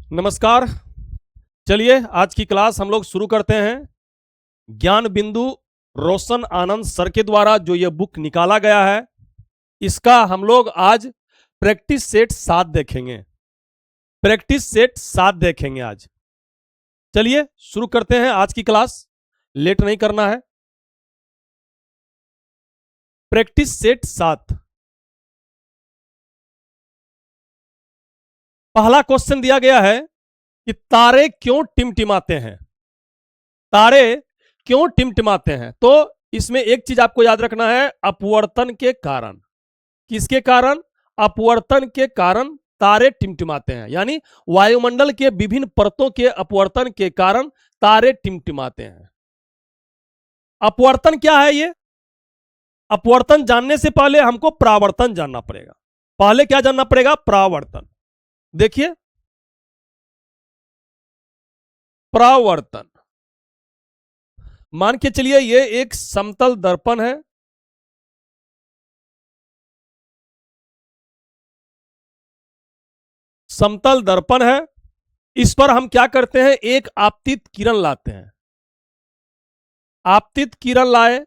नमस्कार। चलिए आज की क्लास हम लोग शुरू करते हैं। ज्ञान बिंदु रोशन आनंद सर के द्वारा जो ये बुक निकाला गया है, इसका हम लोग आज प्रैक्टिस सेट 7 देखेंगे। प्रैक्टिस सेट 7 देखेंगे आज। चलिए शुरू करते हैं आज की क्लास, लेट नहीं करना है। प्रैक्टिस सेट 7, पहला क्वेश्चन दिया गया है कि तारे क्यों टिमटिमाते हैं। तारे क्यों टिमटिमाते हैं? तो इसमें एक चीज आपको याद रखना है, अपवर्तन के कारण। किसके कारण? अपवर्तन के कारण तारे टिमटिमाते हैं, यानी वायुमंडल के विभिन्न परतों के अपवर्तन के कारण तारे टिमटिमाते हैं। अपवर्तन क्या है ये? अपवर्तन जानने से पहले हमको परावर्तन जानना पड़ेगा। पहले क्या जानना पड़ेगा? परावर्तन। देखिए, परावर्तन मान के चलिए ये एक समतल दर्पण है। समतल दर्पण है, इस पर हम क्या करते हैं? एक आपतित किरण लाते हैं। आपतित किरण लाए,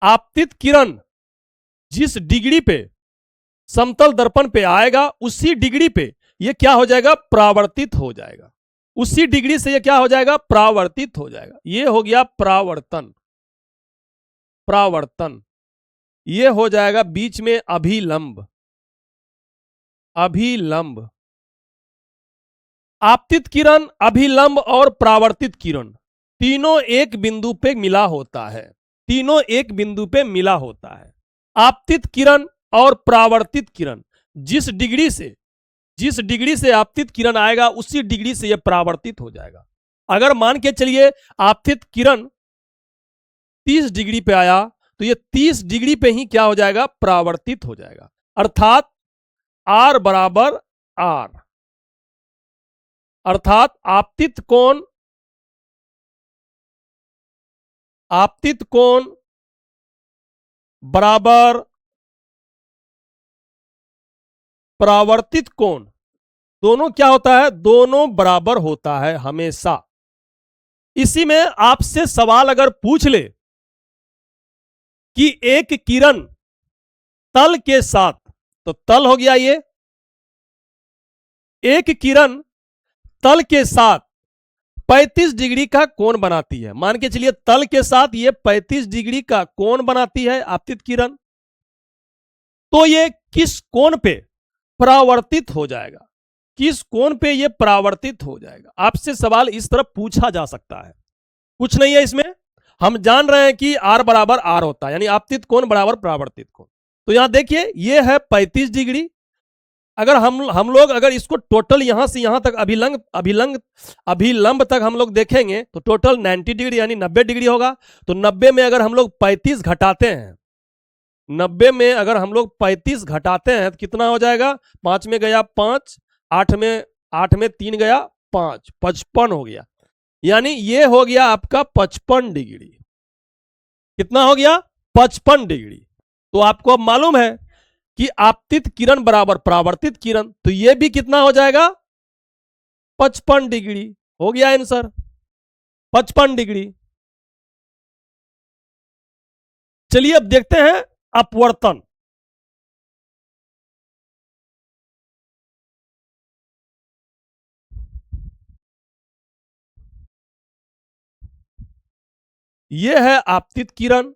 आपतित किरण जिस डिग्री पे समतल दर्पण पे आएगा उसी डिग्री पे ये क्या हो जाएगा? परावर्तित हो जाएगा। उसी डिग्री से ये क्या हो जाएगा? परावर्तित हो जाएगा। ये हो गया परावर्तन। परावर्तन ये हो जाएगा बीच में अभिलंब। अभिलंब, आपतित किरण, अभिलंब और परावर्तित किरण तीनों एक बिंदु पे मिला होता है। तीनों एक बिंदु पे मिला होता है। आपतित किरण और परावर्तित किरण जिस डिग्री से आपतित किरण आएगा उसी डिग्री से यह परावर्तित हो जाएगा। अगर मान के चलिए आपतित किरण 30 डिग्री पे आया तो यह 30 डिग्री पे ही क्या हो जाएगा? परावर्तित हो जाएगा। अर्थात R बराबर R, अर्थात आपतित कोण बराबर परावर्तित कोण, दोनों क्या होता है? दोनों बराबर होता है हमेशा। इसी में आपसे सवाल अगर पूछ ले कि एक किरण तल के साथ, तो तल हो गया ये, एक किरण तल के साथ 35 डिग्री का कोण बनाती है। मान के चलिए तल के साथ ये 35 डिग्री का कोण बनाती है आपतित किरण, तो ये किस कोण पे परावर्तित हो जाएगा? किस कोण पे ये परावर्तित हो जाएगा? आपसे सवाल इस तरफ पूछा जा सकता है। कुछ नहीं है इसमें, हम जान रहे हैं कि R बराबर R होता है, यानी आपतित कोण बराबर परावर्तित कोण। तो यहां देखिए ये है 35 डिग्री। अगर हम लोग अगर इसको टोटल यहां से यहां तक अभिलंब तक हम लोग देखेंगे तो टोटल 90 डिग्री यानी 90 डिग्री होगा। तो 90 में अगर हम लोग 35 घटाते हैं, 90 में अगर हम लोग 35 घटाते हैं तो कितना हो जाएगा? 5 में गया 5, 8 में 3 गया 5, 55 हो गया। यानी ये हो गया आपका 55 डिग्री। कितना हो गया? 55 डिग्री। तो आपको अब मालूम है कि आपतित किरण बराबर परावर्तित किरण, तो ये भी कितना हो जाएगा? 55 डिग्री। हो गया आंसर 55 डिग्री। चलिए अब देखते हैं अपवर्तन। यह है आपतित किरण।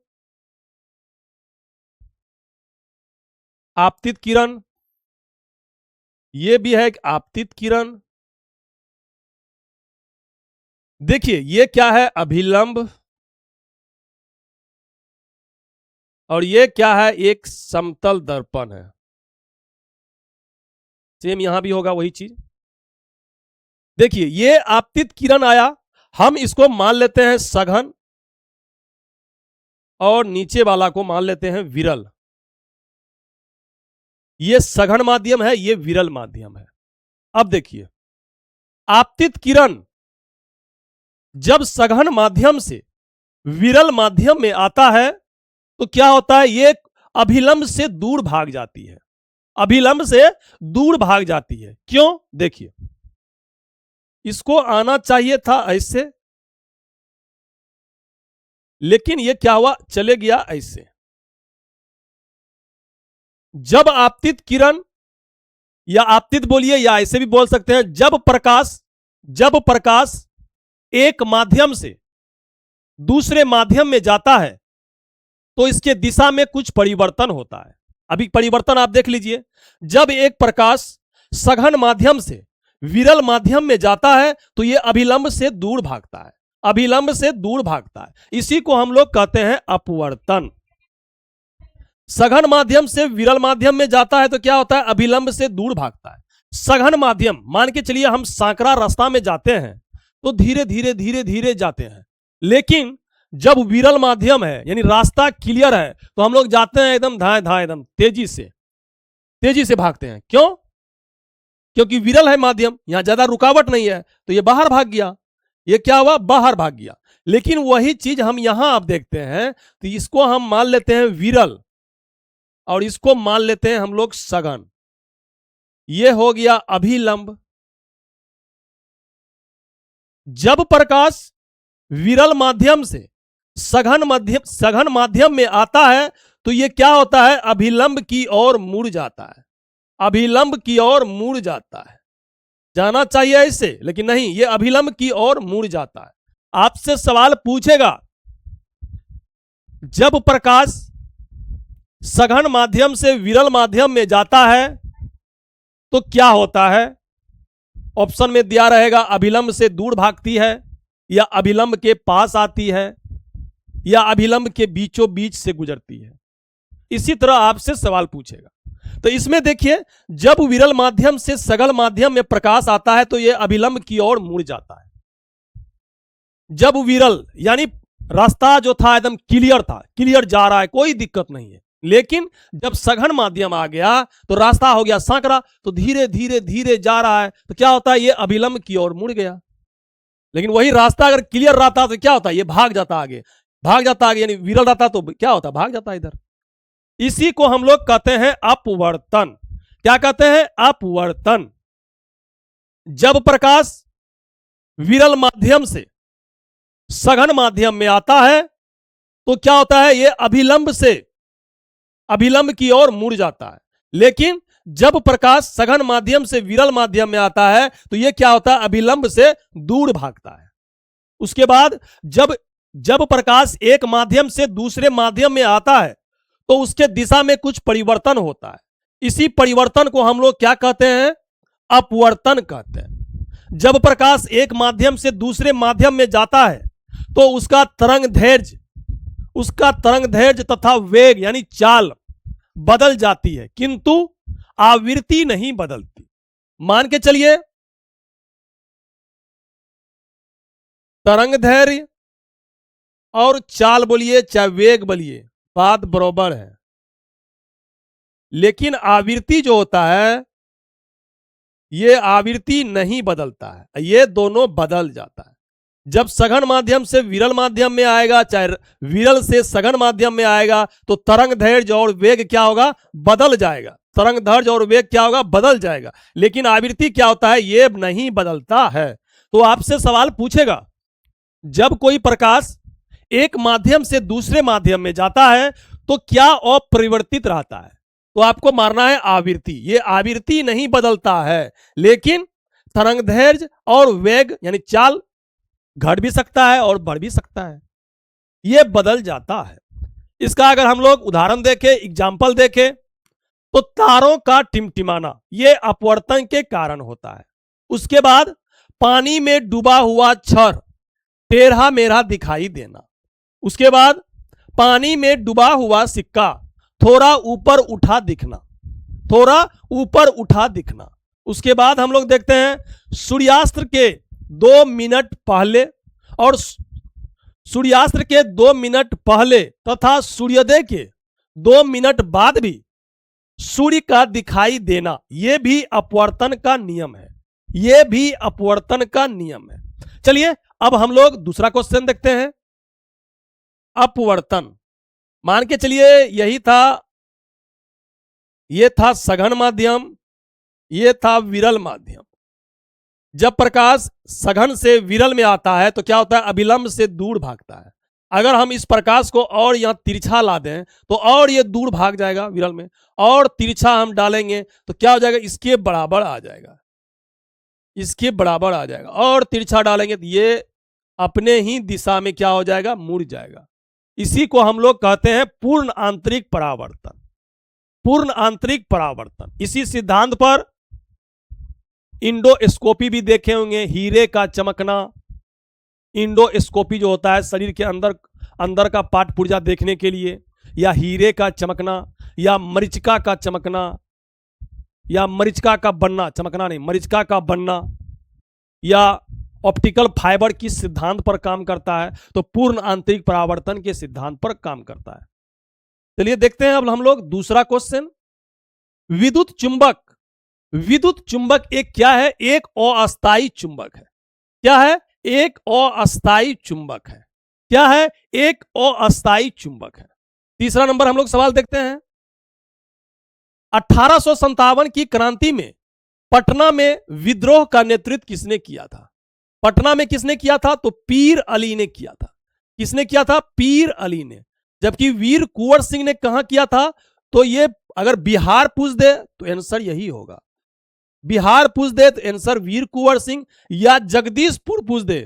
आपतित किरण, यह भी है आपतित किरण। देखिए ये क्या है? अभिलंब। और ये क्या है? एक समतल दर्पण है। सेम यहां भी होगा वही चीज। देखिए ये आपतित किरण आया, हम इसको मान लेते हैं सघन और नीचे वाला को मान लेते हैं विरल। ये सघन माध्यम है, ये विरल माध्यम है। अब देखिए आपतित किरण जब सघन माध्यम से विरल माध्यम में आता है तो क्या होता है? ये अभिलंब से दूर भाग जाती है। अभिलंब से दूर भाग जाती है। क्यों? देखिए, इसको आना चाहिए था ऐसे, लेकिन ये क्या हुआ, चले गया ऐसे। जब आपतित किरण, या आपतित बोलिए या ऐसे भी बोल सकते हैं, जब प्रकाश एक माध्यम से दूसरे माध्यम में जाता है तो इसके दिशा में कुछ परिवर्तन होता है। अभी परिवर्तन आप देख लीजिए। जब एक प्रकाश सघन माध्यम से विरल माध्यम में जाता है तो यह अभिलंब से दूर भागता है, अभिलंब से दूर भागता है। इसी को हम लोग कहते हैं अपवर्तन। सघन माध्यम से विरल माध्यम में जाता है तो क्या होता है, अभिलंब से दूर भागता है। सघन माध्यम, मान के चलिए हम सांकरा रास्ता में जाते हैं तो धीरे धीरे धीरे धीरे जाते हैं, लेकिन जब विरल माध्यम है यानी रास्ता क्लियर है तो हम लोग जाते हैं एकदम धाए धाए, एकदम तेजी से भागते हैं। क्यों? क्योंकि विरल है माध्यम, यहां ज्यादा रुकावट नहीं है, तो ये बाहर भाग गया। ये क्या हुआ, बाहर भाग गया। लेकिन वही चीज हम यहां आप देखते हैं, तो इसको हम मान लेते हैं विरल और इसको मान लेते हैं हम लोग सघन। ये हो गया अभिलंब। जब प्रकाश विरल माध्यम से सघन माध्यम में आता है तो यह क्या होता है, अभिलंब की ओर मुड़ जाता है, अभिलंब की ओर मुड़ जाता है। जाना चाहिए ऐसे, लेकिन नहीं, यह अभिलंब की ओर मुड़ जाता है। आपसे सवाल पूछेगा, जब प्रकाश सघन माध्यम से विरल माध्यम में जाता है तो क्या होता है? ऑप्शन में दिया रहेगा, अभिलंब से दूर भागती है, या अभिलंब के पास आती है, या अभिलंब के बीचों बीच से गुजरती है। इसी तरह आपसे सवाल पूछेगा। तो इसमें देखिए, जब विरल माध्यम से सघन माध्यम में प्रकाश आता है तो यह अभिलंब की ओर मुड़ जाता है। जब विरल यानी रास्ता जो था एकदम क्लियर था, क्लियर जा रहा है, कोई दिक्कत नहीं है, लेकिन जब सघन माध्यम आ गया तो रास्ता हो गया सांकरा, तो धीरे धीरे धीरे जा रहा है, तो क्या होता है, ये अभिलंब की ओर मुड़ गया। लेकिन वही रास्ता अगर क्लियर रहता तो क्या होता है, ये भाग जाता आगे, भाग जाता आगे, यानी विरल रहता तो क्या होता, भाग जाता इधर। इसी को हम लोग कहते हैं अपवर्तन। क्या कहते हैं, अपवर्तन। जब प्रकाश विरल माध्यम से सघन माध्यम में आता है तो क्या होता है, ये अभिलंब की ओर मुड़ जाता है। लेकिन जब प्रकाश सघन माध्यम से विरल माध्यम में आता है तो यह क्या होता है, अभिलंब से दूर भागता है। उसके बाद जब प्रकाश एक माध्यम से दूसरे माध्यम में आता है तो उसके दिशा में कुछ परिवर्तन होता है। इसी परिवर्तन को हम लोग क्या कहते हैं, अपवर्तन कहते हैं। जब प्रकाश एक माध्यम से दूसरे माध्यम में जाता है तो उसका तरंग दैर्घ्य तथा वेग यानी चाल बदल जाती है, किंतु आवृत्ति नहीं बदलती। मान के चलिए, तरंग दैर्घ्य और चाल बोलिए चाहे वेग बोलिए, बात बराबर है, लेकिन आवृत्ति जो होता है ये आवृत्ति नहीं बदलता है, ये दोनों बदल जाता है। जब सघन माध्यम से विरल माध्यम में आएगा, चाहे विरल से सघन माध्यम में आएगा, तो तरंग दैर्घ्य और वेग क्या होगा, बदल जाएगा। तरंग दैर्घ्य और वेग क्या होगा, बदल जाएगा। लेकिन आवृत्ति क्या होता है, ये नहीं बदलता है। तो आपसे सवाल पूछेगा, जब कोई प्रकाश एक माध्यम से दूसरे माध्यम में जाता है तो क्या अपरिवर्तित रहता है, तो आपको मारना है आवृत्ति। ये आवृत्ति नहीं बदलता है, लेकिन तरंग दैर्घ्य और वेग यानी चाल घट भी सकता है और बढ़ भी सकता है, ये बदल जाता है। इसका अगर हम लोग उदाहरण देखें, एग्जाम्पल देखें, तो तारों का टिमटिमाना ये अपवर्तन के कारण होता है। उसके बाद पानी में डूबा हुआ छड़ टेढ़ा मेढ़ा दिखाई देना। उसके बाद पानी में डूबा हुआ सिक्का थोड़ा ऊपर उठा दिखना, थोड़ा ऊपर उठा दिखना। उसके बाद हम लोग देखते हैं सूर्यास्त के 2 मिनट पहले और सूर्यास्त के 2 मिनट पहले तथा सूर्योदय के 2 मिनट बाद भी सूर्य का दिखाई देना, यह भी अपवर्तन का नियम है, यह भी अपवर्तन का नियम है। चलिए अब हम लोग दूसरा क्वेश्चन देखते हैं। अपवर्तन, मान के चलिए यही था ये था सघन माध्यम, ये था विरल माध्यम। जब प्रकाश सघन से विरल में आता है तो क्या होता है, अभिलंब से दूर भागता है। अगर हम इस प्रकाश को और यहां तिरछा ला दें तो और ये दूर भाग जाएगा विरल में, और तिरछा हम डालेंगे तो क्या हो जाएगा, इसके बराबर आ जाएगा, इसके बराबर आ जाएगा। और तिरछा डालेंगे तो ये अपने ही दिशा में क्या हो जाएगा, मुड़ जाएगा। इसी को हम लोग कहते हैं पूर्ण आंतरिक परावर्तन, पूर्ण आंतरिक परावर्तन। इसी सिद्धांत पर इंडोस्कोपी भी देखे होंगे, हीरे का चमकना। इंडोस्कोपी जो होता है शरीर के अंदर अंदर का पार्ट पुर्जा देखने के लिए, या हीरे का चमकना, या मरीचिका का चमकना, या मरीचिका का बनना, चमकना नहीं, मरीचिका का बनना, या ऑप्टिकल फाइबर किस सिद्धांत पर काम करता है, तो पूर्ण आंतरिक परावर्तन के सिद्धांत पर काम करता है। चलिए देखते हैं अब हम लोग दूसरा क्वेश्चन। विद्युत चुंबक, विद्युत चुंबक एक क्या है, एक अस्थायी चुंबक है। क्या है, एक अस्थायी चुंबक है। क्या है, एक अस्थायी चुंबक है। तीसरा नंबर हम लोग सवाल देखते हैं। 1857 की क्रांति में पटना में विद्रोह का नेतृत्व किसने किया था? पटना में किसने किया था, तो पीर अली ने किया था। किसने किया था, पीर अली ने। जबकि वीर कुंवर सिंह ने कहां किया था, तो ये अगर बिहार पूछ दे तो आंसर यही होगा, बिहार पूछ दे तो आंसर वीर कुंवर सिंह, या जगदीशपुर पूछ दे,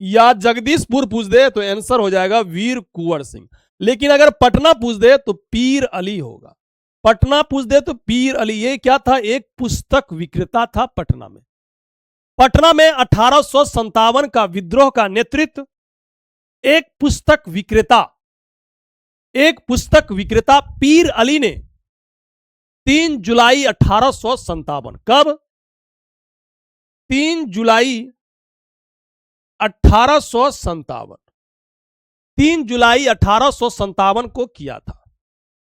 या जगदीशपुर पूछ दे तो आंसर हो जाएगा वीर कुंवर सिंह। लेकिन अगर पटना पूछ दे तो पीर अली होगा, पटना पूछ दे तो पीर अली। ये क्या था, एक पुस्तक विक्रेता था पटना में। पटना में 1857 का विद्रोह का नेतृत्व एक पुस्तक विक्रेता, एक पुस्तक विक्रेता पीर अली ने 3 जुलाई 1857, कब, 3 जुलाई 1857, 3 जुलाई 1857 को किया था।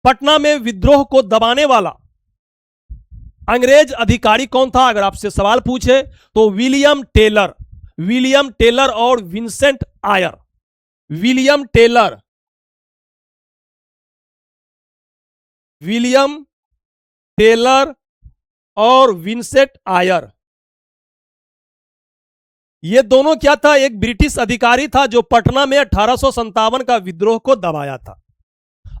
पटना में विद्रोह को दबाने वाला अंग्रेज अधिकारी कौन था, अगर आपसे सवाल पूछे तो विलियम टेलर, विलियम टेलर और Vincent Eyre. William Taylor, William Taylor और विंसेंट आयर, ये दोनों क्या था, एक ब्रिटिश अधिकारी था जो पटना में 1857 का विद्रोह को दबाया था,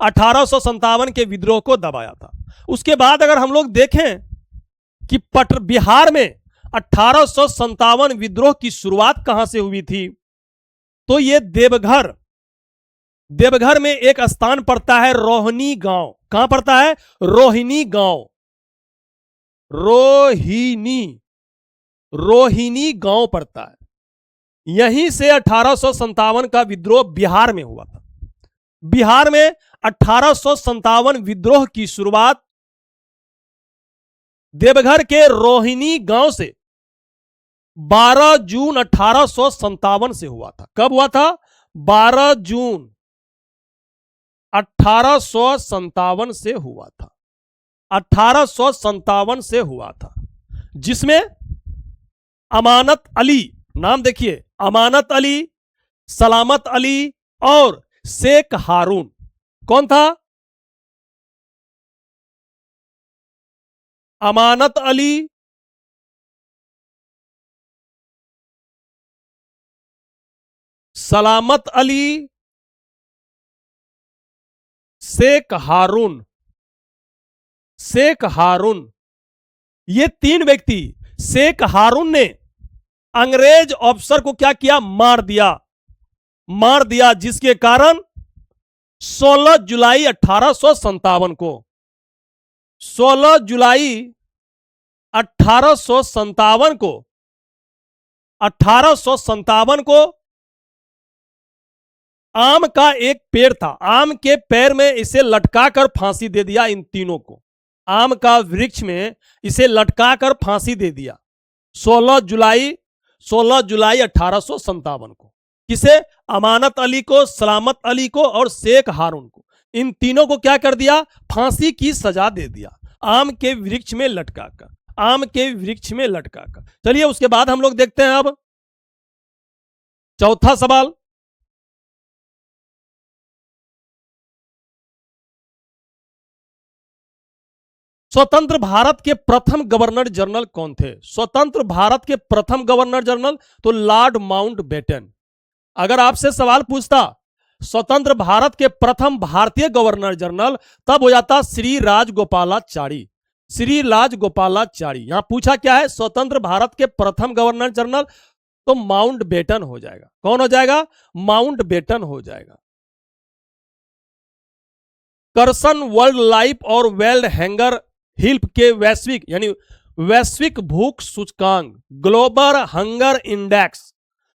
1857 के विद्रोह को दबाया था। उसके बाद अगर हम लोग देखें कि बिहार में 1857 विद्रोह की शुरुआत कहां से हुई थी, तो ये देवघर, देवघर में एक स्थान पड़ता है रोहिणी गांव। कहां पड़ता है, रोहिणी गांव, रोहिणी, रोहिणी गांव पड़ता है। यहीं से 1857 का विद्रोह बिहार में हुआ था। बिहार में 1857 विद्रोह की शुरुआत देवघर के रोहिणी गांव से 12 जून 1857 से हुआ था। कब हुआ था, 12 जून 1857 से हुआ था, 1857 से हुआ था, जिसमें अमानत अली, नाम देखिए, अमानत अली, सलामत अली और शेख हारून। कौन था, अमानत अली, सलामत अली, शेख हारून, शेख हारून, ये 3 व्यक्ति। शेख हारून ने अंग्रेज ऑफिसर को क्या किया, मार दिया, मार दिया, जिसके कारण 16 जुलाई 1857 को, 16 जुलाई 1857 को, 1857 को आम का एक पेड़ था, आम के पेड़ में इसे लटकाकर फांसी दे दिया इन तीनों को, आम का वृक्ष में इसे लटकाकर फांसी दे दिया 16 जुलाई 1857 को। किसे, अमानत अली को, सलामत अली को और शेख हारून को, इन तीनों को क्या कर दिया, फांसी की सजा दे दिया, आम के वृक्ष में लटकाकर, आम के वृक्ष में लटकाकर। चलिए उसके बाद हम लोग देखते हैं अब चौथा सवाल। स्वतंत्र भारत के प्रथम गवर्नर जनरल कौन थे? स्वतंत्र भारत के प्रथम गवर्नर जनरल तो लॉर्ड माउंटबेटन। अगर आपसे सवाल पूछता स्वतंत्र भारत के प्रथम भारतीय गवर्नर जनरल, तब हो जाता श्री राजगोपालाचारी। श्री राजगोपालाचारी। यहां पूछा क्या है? स्वतंत्र भारत के प्रथम गवर्नर जनरल, तो माउंटबेटन हो जाएगा। कौन हो जाएगा? माउंटबेटन हो जाएगा। कर्सन वर्ल्ड लाइफ और वर्ल्ड हंगर हिल्प के वैश्विक यानी वैश्विक भूख सूचकांक ग्लोबल हंगर इंडेक्स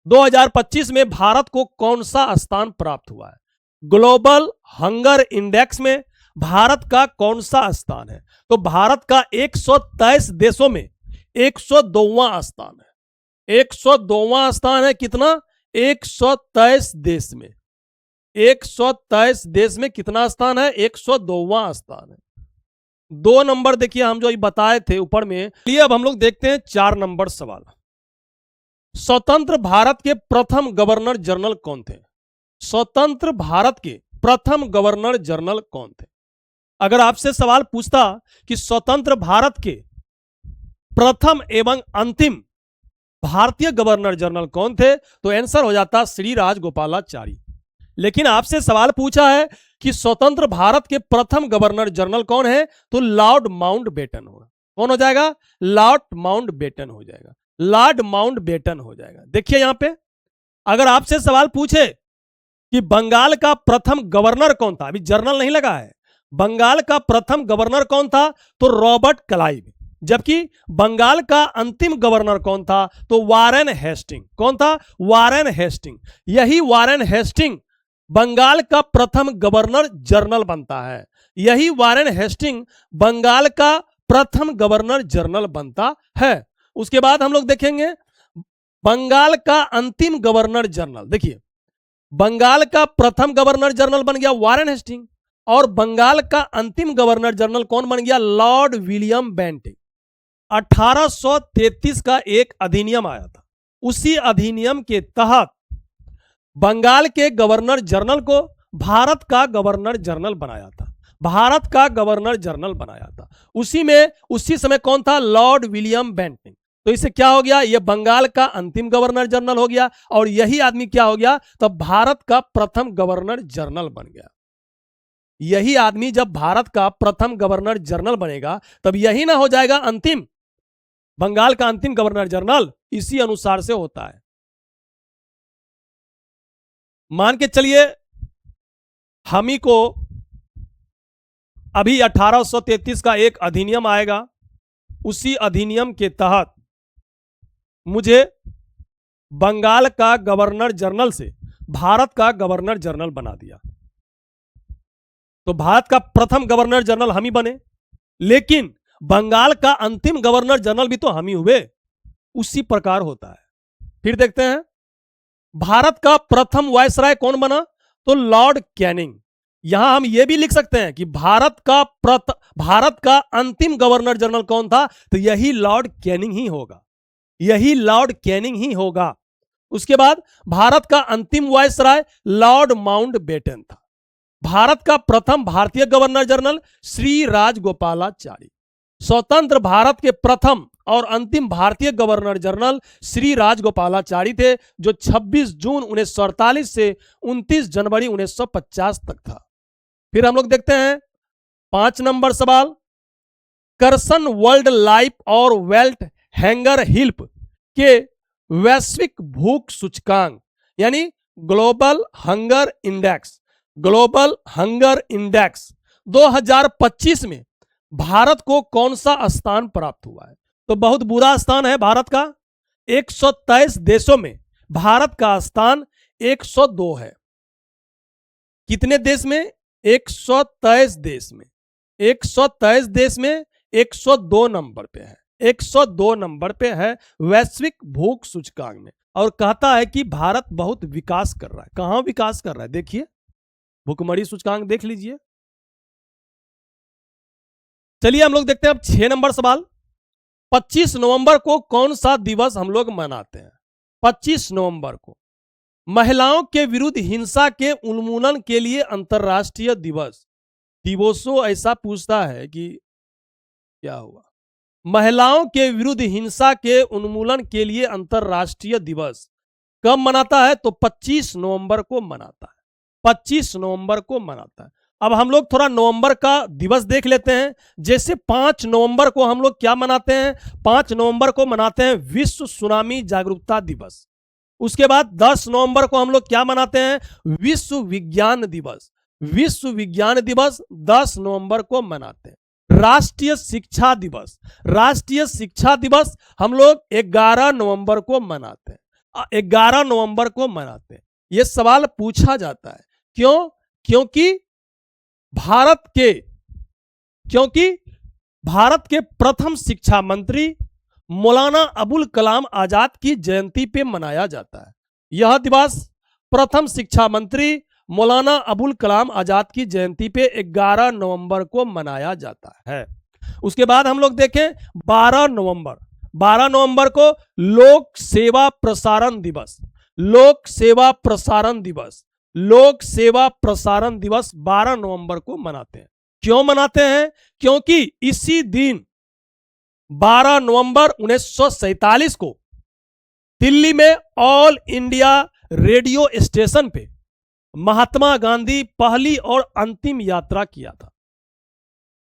2025 में भारत को कौन सा स्थान प्राप्त हुआ है? ग्लोबल हंगर इंडेक्स में भारत का कौन सा स्थान है? तो भारत का 123 देशों में 102वां स्थान है। 102वां स्थान है। कितना? 123 देश में। 123 देश में कितना स्थान है? 102वां स्थान है। 2 नंबर देखिए हम जो बताए थे ऊपर में। चलिए अब हम लोग देखते हैं 4 नंबर सवाल। स्वतंत्र भारत के प्रथम गवर्नर जनरल कौन थे? स्वतंत्र भारत के प्रथम गवर्नर जनरल कौन थे? अगर आपसे सवाल पूछता कि स्वतंत्र भारत के प्रथम एवं अंतिम भारतीय गवर्नर जनरल कौन थे, तो आंसर हो जाता श्री राजगोपालाचारी। लेकिन आपसे सवाल पूछा है कि स्वतंत्र भारत के प्रथम गवर्नर जनरल कौन है, तो लॉर्ड माउंटबेटन होगा। कौन हो जाएगा? लॉर्ड माउंटबेटन हो जाएगा। लॉर्ड माउंटबेटन हो जाएगा। देखिए यहां पे अगर आपसे सवाल पूछे कि बंगाल का प्रथम गवर्नर कौन था, अभी जर्नल नहीं लगा है, बंगाल का प्रथम गवर्नर कौन था, तो रॉबर्ट क्लाइव। जबकि बंगाल का अंतिम गवर्नर कौन था, तो वारेन हेस्टिंग। कौन था? Warren Hasting. यही वारेन हेस्टिंग बंगाल का प्रथम गवर्नर जनरल बनता है। यही वारेन हेस्टिंग बंगाल का प्रथम गवर्नर जनरल बनता है। उसके बाद हम लोग देखेंगे बंगाल का अंतिम गवर्नर जनरल। देखिए बंगाल का प्रथम गवर्नर जनरल बन गया वारेन हेस्टिंग, और बंगाल का अंतिम गवर्नर जनरल कौन बन गया? Lord William Bentinck. 1833 का एक अधिनियम आया था। उसी अधिनियम के तहत बंगाल के गवर्नर जनरल को भारत का गवर्नर जनरल बनाया था। भारत का गवर्नर जनरल बनाया था। उसी समय कौन था? Lord William Bentinck. तो इससे क्या हो गया? यह बंगाल का अंतिम गवर्नर जनरल हो गया, और यही आदमी क्या हो गया? तब भारत का प्रथम गवर्नर जनरल बन गया। यही आदमी जब भारत का प्रथम गवर्नर जनरल बनेगा, तब यही ना हो जाएगा अंतिम, बंगाल का अंतिम गवर्नर जनरल। इसी अनुसार से होता है। मान के चलिए हम ही को अभी 1833 का एक अधिनियम आएगा। उसी अधिनियम के तहत मुझे बंगाल का गवर्नर जनरल से भारत का गवर्नर जनरल बना दिया। तो भारत का प्रथम गवर्नर जनरल हम ही बने, लेकिन बंगाल का अंतिम गवर्नर जनरल भी तो हम ही हुए। उसी प्रकार होता है। फिर देखते हैं भारत का प्रथम वायसराय कौन बना, तो लॉर्ड कैनिंग। यहां हम यह भी लिख सकते हैं कि भारत का अंतिम गवर्नर जनरल कौन था, तो यही लॉर्ड कैनिंग ही होगा। यही लॉर्ड कैनिंग ही होगा। उसके बाद भारत का अंतिम वायसराय लॉर्ड माउंटबेटन था। भारत का प्रथम भारतीय गवर्नर जनरल श्री राजगोपालाचारी। स्वतंत्र भारत के प्रथम और अंतिम भारतीय गवर्नर जनरल श्री राजगोपालाचारी थे, जो 26 जून 1948 से 29 जनवरी 1950 तक था। फिर हम लोग देखते हैं 5 नंबर सवाल। कर्सन वर्ल्ड लाइफ और वेल्थ हैंगर हिल्प के वैश्विक भूख सूचकांक यानी ग्लोबल हंगर इंडेक्स 2025 में भारत को कौन सा स्थान प्राप्त हुआ है? तो बहुत बुरा स्थान है भारत का। 123 देशों में भारत का स्थान 102 है। कितने देश में? 123 देश में। 123 देश में 102 नंबर पे है। 102 नंबर पे है वैश्विक भूख सूचकांक में, और कहता है कि भारत बहुत विकास कर रहा है। कहां विकास कर रहा है? देखिए भूखमरी सूचकांक देख लीजिए। चलिए हम लोग देखते हैं अब 6 नंबर सवाल। 25 नवंबर को कौन सा दिवस हम लोग मनाते हैं? 25 नवंबर को महिलाओं के विरुद्ध हिंसा के उन्मूलन के लिए अंतरराष्ट्रीय दिवस। दिवसों ऐसा पूछता है कि क्या हुआ? महिलाओं के विरुद्ध हिंसा के उन्मूलन के लिए अंतरराष्ट्रीय दिवस कब मनाता है? तो 25 नवंबर को मनाता है। 25 नवंबर को मनाता है। अब हम लोग थोड़ा नवंबर का दिवस देख लेते हैं। जैसे 5 नवंबर को हम लोग क्या मनाते हैं? 5 नवंबर को मनाते हैं विश्व सुनामी जागरूकता दिवस। उसके बाद 10 नवंबर को हम लोग क्या मनाते हैं? विश्व विज्ञान दिवस। विश्व विज्ञान दिवस 10 नवंबर को मनाते हैं। राष्ट्रीय शिक्षा दिवस, राष्ट्रीय शिक्षा दिवस हम लोग 11 नवंबर को मनाते हैं। 11 नवंबर को मनाते हैं। यह सवाल पूछा जाता है। क्यों? क्योंकि भारत के क्योंकि भारत के प्रथम शिक्षा मंत्री मौलाना अबुल कलाम आजाद की जयंती पे मनाया जाता है। यह दिवस प्रथम शिक्षा मंत्री मौलाना अबुल कलाम आजाद की जयंती पे 11 नवंबर को मनाया जाता है। उसके बाद हम लोग देखें 12 नवंबर, 12 नवंबर को लोक सेवा प्रसारण दिवस। लोक सेवा प्रसारण दिवस, लोक सेवा प्रसारण दिवस 12 नवंबर को मनाते हैं। क्यों मनाते हैं? क्योंकि इसी दिन 12 नवंबर 1947 को दिल्ली में ऑल इंडिया रेडियो स्टेशन पे महात्मा गांधी पहली और अंतिम यात्रा किया था।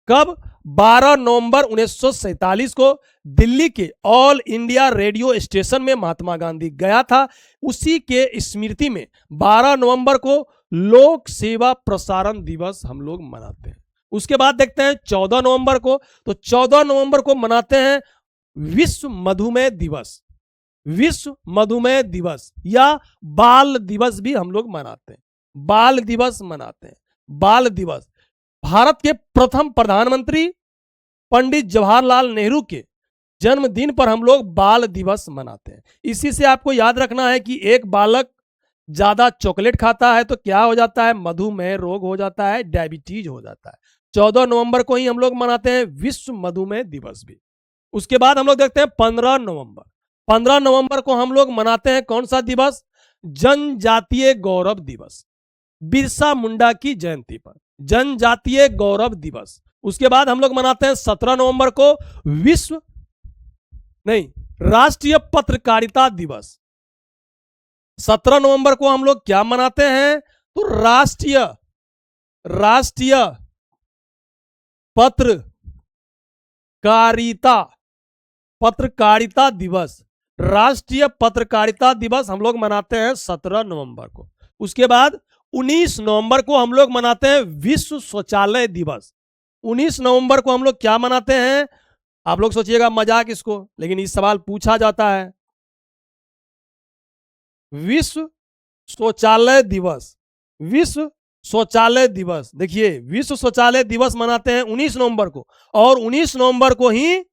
कब? 12 नवंबर 1947 को दिल्ली के ऑल इंडिया रेडियो स्टेशन में महात्मा गांधी गया था। उसी के स्मृति में 12 नवंबर को लोक सेवा प्रसारण दिवस हम लोग मनाते हैं। उसके बाद देखते हैं 14 नवंबर को, तो 14 नवंबर को मनाते हैं विश्व मधुमेह दिवस। विश्व मधुमेह दिवस या बाल दिवस भी हम लोग मनाते हैं। बाल दिवस मनाते हैं। बाल दिवस भारत के प्रथम प्रधानमंत्री पंडित जवाहरलाल नेहरू के जन्मदिन पर हम लोग बाल दिवस मनाते हैं। इसी से आपको याद रखना है कि एक बालक ज्यादा चॉकलेट खाता है तो क्या हो जाता है? मधुमेह रोग हो जाता है, डायबिटीज हो जाता है। 14 नवंबर को ही हम लोग मनाते हैं विश्व मधुमेह दिवस भी। उसके बाद हम लोग देखते हैं 15 नवंबर। 15 नवंबर को हम लोग मनाते हैं कौन सा दिवस? जनजातीय गौरव दिवस। बिरसा मुंडा की जयंती पर जनजातीय गौरव दिवस। उसके बाद हम लोग मनाते हैं 17 नवंबर को राष्ट्रीय पत्रकारिता दिवस। 17 नवंबर को हम लोग क्या मनाते हैं? तो राष्ट्रीय पत्रकारिता दिवस। राष्ट्रीय पत्रकारिता दिवस हम लोग मनाते हैं 17 नवंबर को। उसके बाद 19 नवंबर को हम लोग मनाते हैं विश्व शौचालय दिवस। 19 नवंबर को हम लोग क्या मनाते हैं? आप लोग सोचिएगा मजाक इसको, लेकिन इस सवाल पूछा जाता है। विश्व शौचालय दिवस। विश्व शौचालय दिवस, देखिए विश्व शौचालय दिवस मनाते हैं 19 नवंबर को, और 19 नवंबर को ही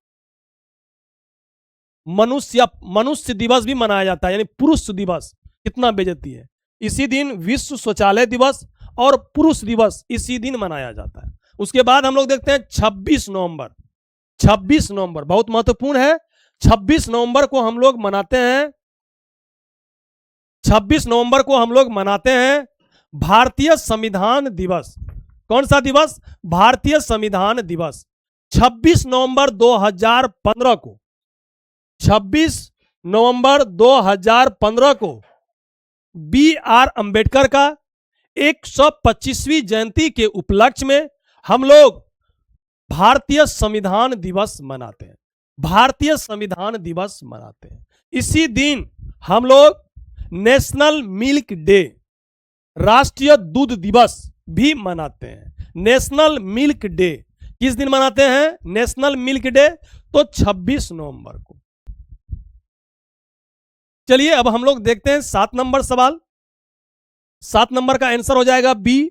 मनुष्य दिवस भी मनाया जाता है, यानी पुरुष दिवस। कितना बेइज्जती है। इसी दिन विश्व शौचालय दिवस और पुरुष दिवस इसी दिन मनाया जाता है। उसके बाद हम लोग देखते हैं 26 नवंबर। 26 नवंबर बहुत महत्वपूर्ण है। 26 नवंबर को हम लोग मनाते हैं 26 नवंबर को हम लोग मनाते हैं भारतीय संविधान दिवस। कौन सा दिवस? भारतीय संविधान दिवस। 26 नवंबर 2015 को 26 नवंबर 2015 को बी.आर. अंबेडकर का 125वीं जयंती के उपलक्ष्य में हम लोग भारतीय संविधान दिवस मनाते हैं। भारतीय संविधान दिवस मनाते हैं। इसी दिन हम लोग नेशनल मिल्क डे, राष्ट्रीय दूध दिवस भी मनाते हैं। नेशनल मिल्क डे किस दिन मनाते हैं? नेशनल मिल्क डे तो 26 नवंबर को। चलिए अब हम लोग देखते हैं 7 नंबर सवाल। 7 नंबर का आंसर हो जाएगा बी।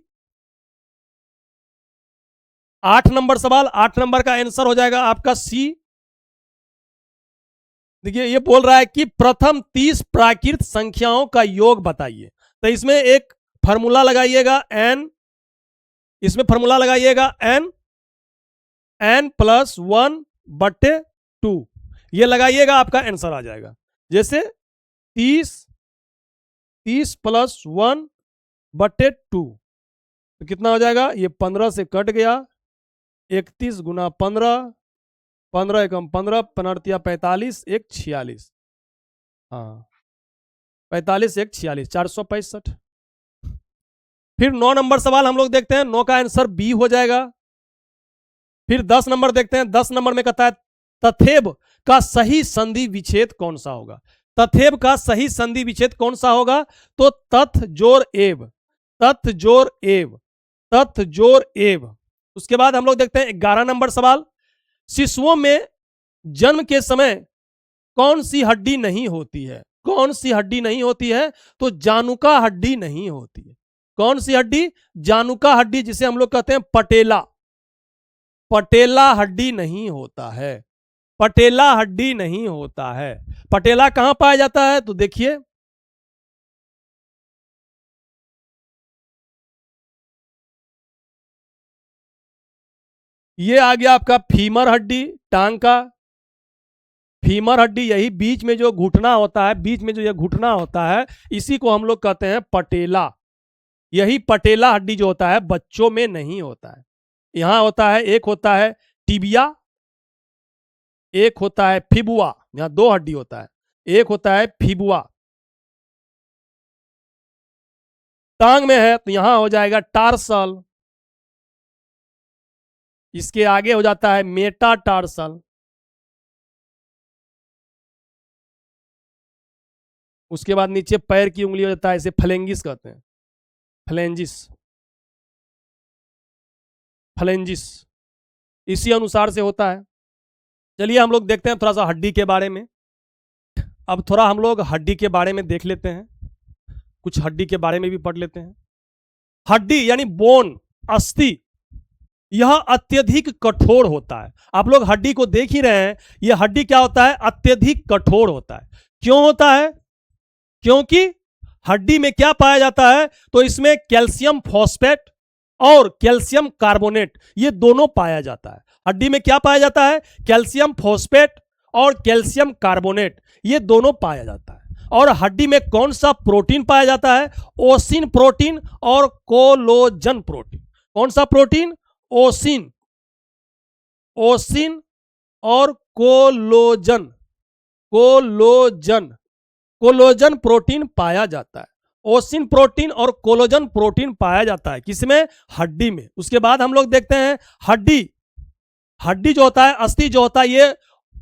8 नंबर सवाल, 8 नंबर का आंसर हो जाएगा आपका सी। देखिए ये बोल रहा है कि प्रथम 30 प्राकृत संख्याओं का योग बताइए। तो इसमें एक फार्मूला लगाइएगा n, इसमें फार्मूला लगाइएगा n प्लस 1/2, ये लगाइएगा आपका आंसर आ जाएगा। जैसे 30 प्लस 1/2 तो कितना हो जाएगा? ये 15 से कट गया, 31 गुना 15 15 एकम 15, 15 45, 1 46। हाँ 45 1 46, 465। फिर 9 नंबर सवाल हम लोग देखते हैं, 9 का आंसर बी हो जाएगा। फिर 10 नंबर देखते हैं, 10 नंबर में कहता है तथेब का सही संधि विच्छेद कौन सा होगा। तथेब का सही संधि विच्छेद कौन सा होगा, तो तथ जोर एव, तथ जोर एव, तथ जोर एव। उसके बाद हम लोग देखते हैं 11 नंबर सवाल, शिशुओं में जन्म के समय कौन सी हड्डी नहीं होती है, कौन सी हड्डी नहीं होती है, तो जानुका हड्डी नहीं होती है। कौन सी हड्डी, जानुका हड्डी, जिसे हम लोग कहते हैं पटेला, पटेला हड्डी नहीं होता है, पटेला हड्डी नहीं होता है। पटेला कहां पाया जाता है, तो देखिए ये आ गया आपका फीमर हड्डी, टांग का फीमर हड्डी, यही बीच में जो घुटना होता है, बीच में जो ये घुटना होता है, इसी को हम लोग कहते हैं पटेला। यही पटेला हड्डी जो होता है बच्चों में नहीं होता है। यहां होता है, एक होता है टिबिया, एक होता है फिबुआ, यहां दो हड्डी होता है, एक होता है फिबुआ। टांग में है तो यहां हो जाएगा टार्सल, इसके आगे हो जाता है मेटाटार्सल, उसके बाद नीचे पैर की उंगली हो जाता है, इसे फ्लेंगिस कहते हैं, फ्लेंजिस, फ्लेंजिस, इसी अनुसार से होता है। चलिए हम लोग देखते हैं थोड़ा सा हड्डी के बारे में। अब थोड़ा हम लोग हड्डी के बारे में देख लेते हैं, कुछ हड्डी के बारे में भी पढ़ लेते हैं। हड्डी यानी बोन, अस्थि, यह अत्यधिक कठोर होता है। आप लोग हड्डी को देख ही रहे हैं, यह हड्डी क्या होता है, अत्यधिक कठोर होता है। क्यों होता है, क्योंकि हड्डी में क्या पाया जाता है, तो इसमें कैल्शियम फॉस्फेट और कैल्शियम कार्बोनेट, ये दोनों पाया जाता है। हड्डी में क्या पाया जाता है, कैल्शियम फॉस्फेट और कैल्शियम कार्बोनेट, ये दोनों पाया जाता है। और हड्डी में कौन सा प्रोटीन पाया जाता है, ओसिन प्रोटीन और कोलोजन प्रोटीन। कौन सा प्रोटीन, ओसिन, ओसिन और कोलोजन, कोलोजन, कोलोजन प्रोटीन पाया जाता है। ओसिन प्रोटीन और कोलोजन प्रोटीन पाया जाता है किसमें, हड्डी में। उसके बाद हम लोग देखते हैं हड्डी, हड्डी जो होता है, अस्थि जो होता है, ये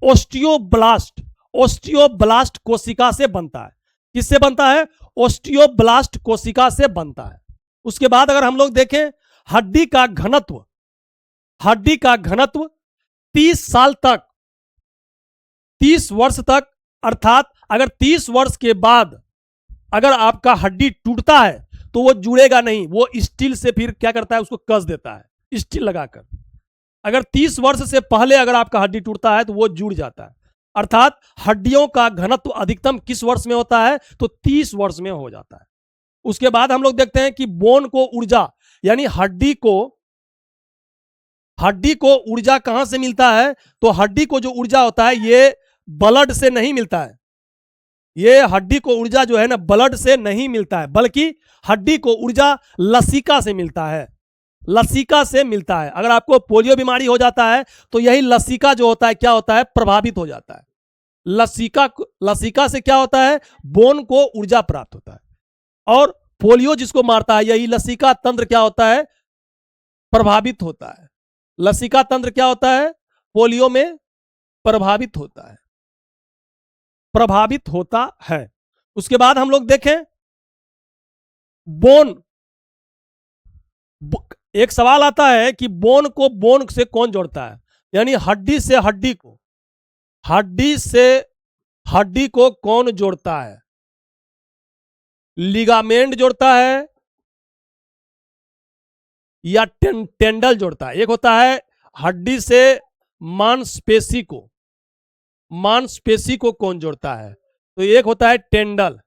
ओस्टियोब्लास्ट, ओस्टियोब्लास्ट कोशिका से बनता है। किससे बनता है, ओस्टियोब्लास्ट कोशिका से बनता है। उसके बाद अगर हम लोग देखें हड्डी का घनत्व, हड्डी का घनत्व 30 साल तक, 30 वर्ष तक, अर्थात अगर 30 वर्ष के बाद अगर आपका हड्डी टूटता है तो वो जुड़ेगा नहीं, वो स्टील से फिर क्या करता है, उसको कस देता है स्टील लगाकर। अगर 30 वर्ष से पहले अगर आपका हड्डी टूटता है तो वो जुड़ जाता है। अर्थात हड्डियों का घनत्व अधिकतम किस वर्ष में होता है, तो 30 वर्ष में हो जाता है। उसके बाद हम लोग देखते हैं कि बोन को ऊर्जा, यानी हड्डी को, हड्डी को ऊर्जा कहां से मिलता है, तो हड्डी को जो ऊर्जा होता है ये ब्लड से नहीं मिलता है। ये हड्डी को ऊर्जा जो है ना ब्लड से नहीं मिलता है, बल्कि हड्डी को ऊर्जा लसिका से मिलता है, लसिका से मिलता है। अगर आपको पोलियो बीमारी हो जाता है तो यही लसिका जो होता है क्या होता है, प्रभावित हो जाता है। लसिका, लसिका से क्या होता है, बोन को ऊर्जा प्राप्त होता है। और पोलियो जिसको मारता है, यही लसिका तंत्र क्या होता है, प्रभावित होता है। लसिका तंत्र क्या होता है, पोलियो में प्रभावित होता है, प्रभावित होता है। उसके बाद हम लोग देखें बोन, एक सवाल आता है कि बोन को बोन से कौन जोड़ता है, यानी हड्डी से हड्डी को, हड्डी से हड्डी को कौन जोड़ता है, लिगामेंट जोड़ता है या टेंडल जोड़ता है। एक होता है हड्डी से मांसपेशी को, मांसपेशी को कौन जोड़ता है, तो एक होता है टेंडल,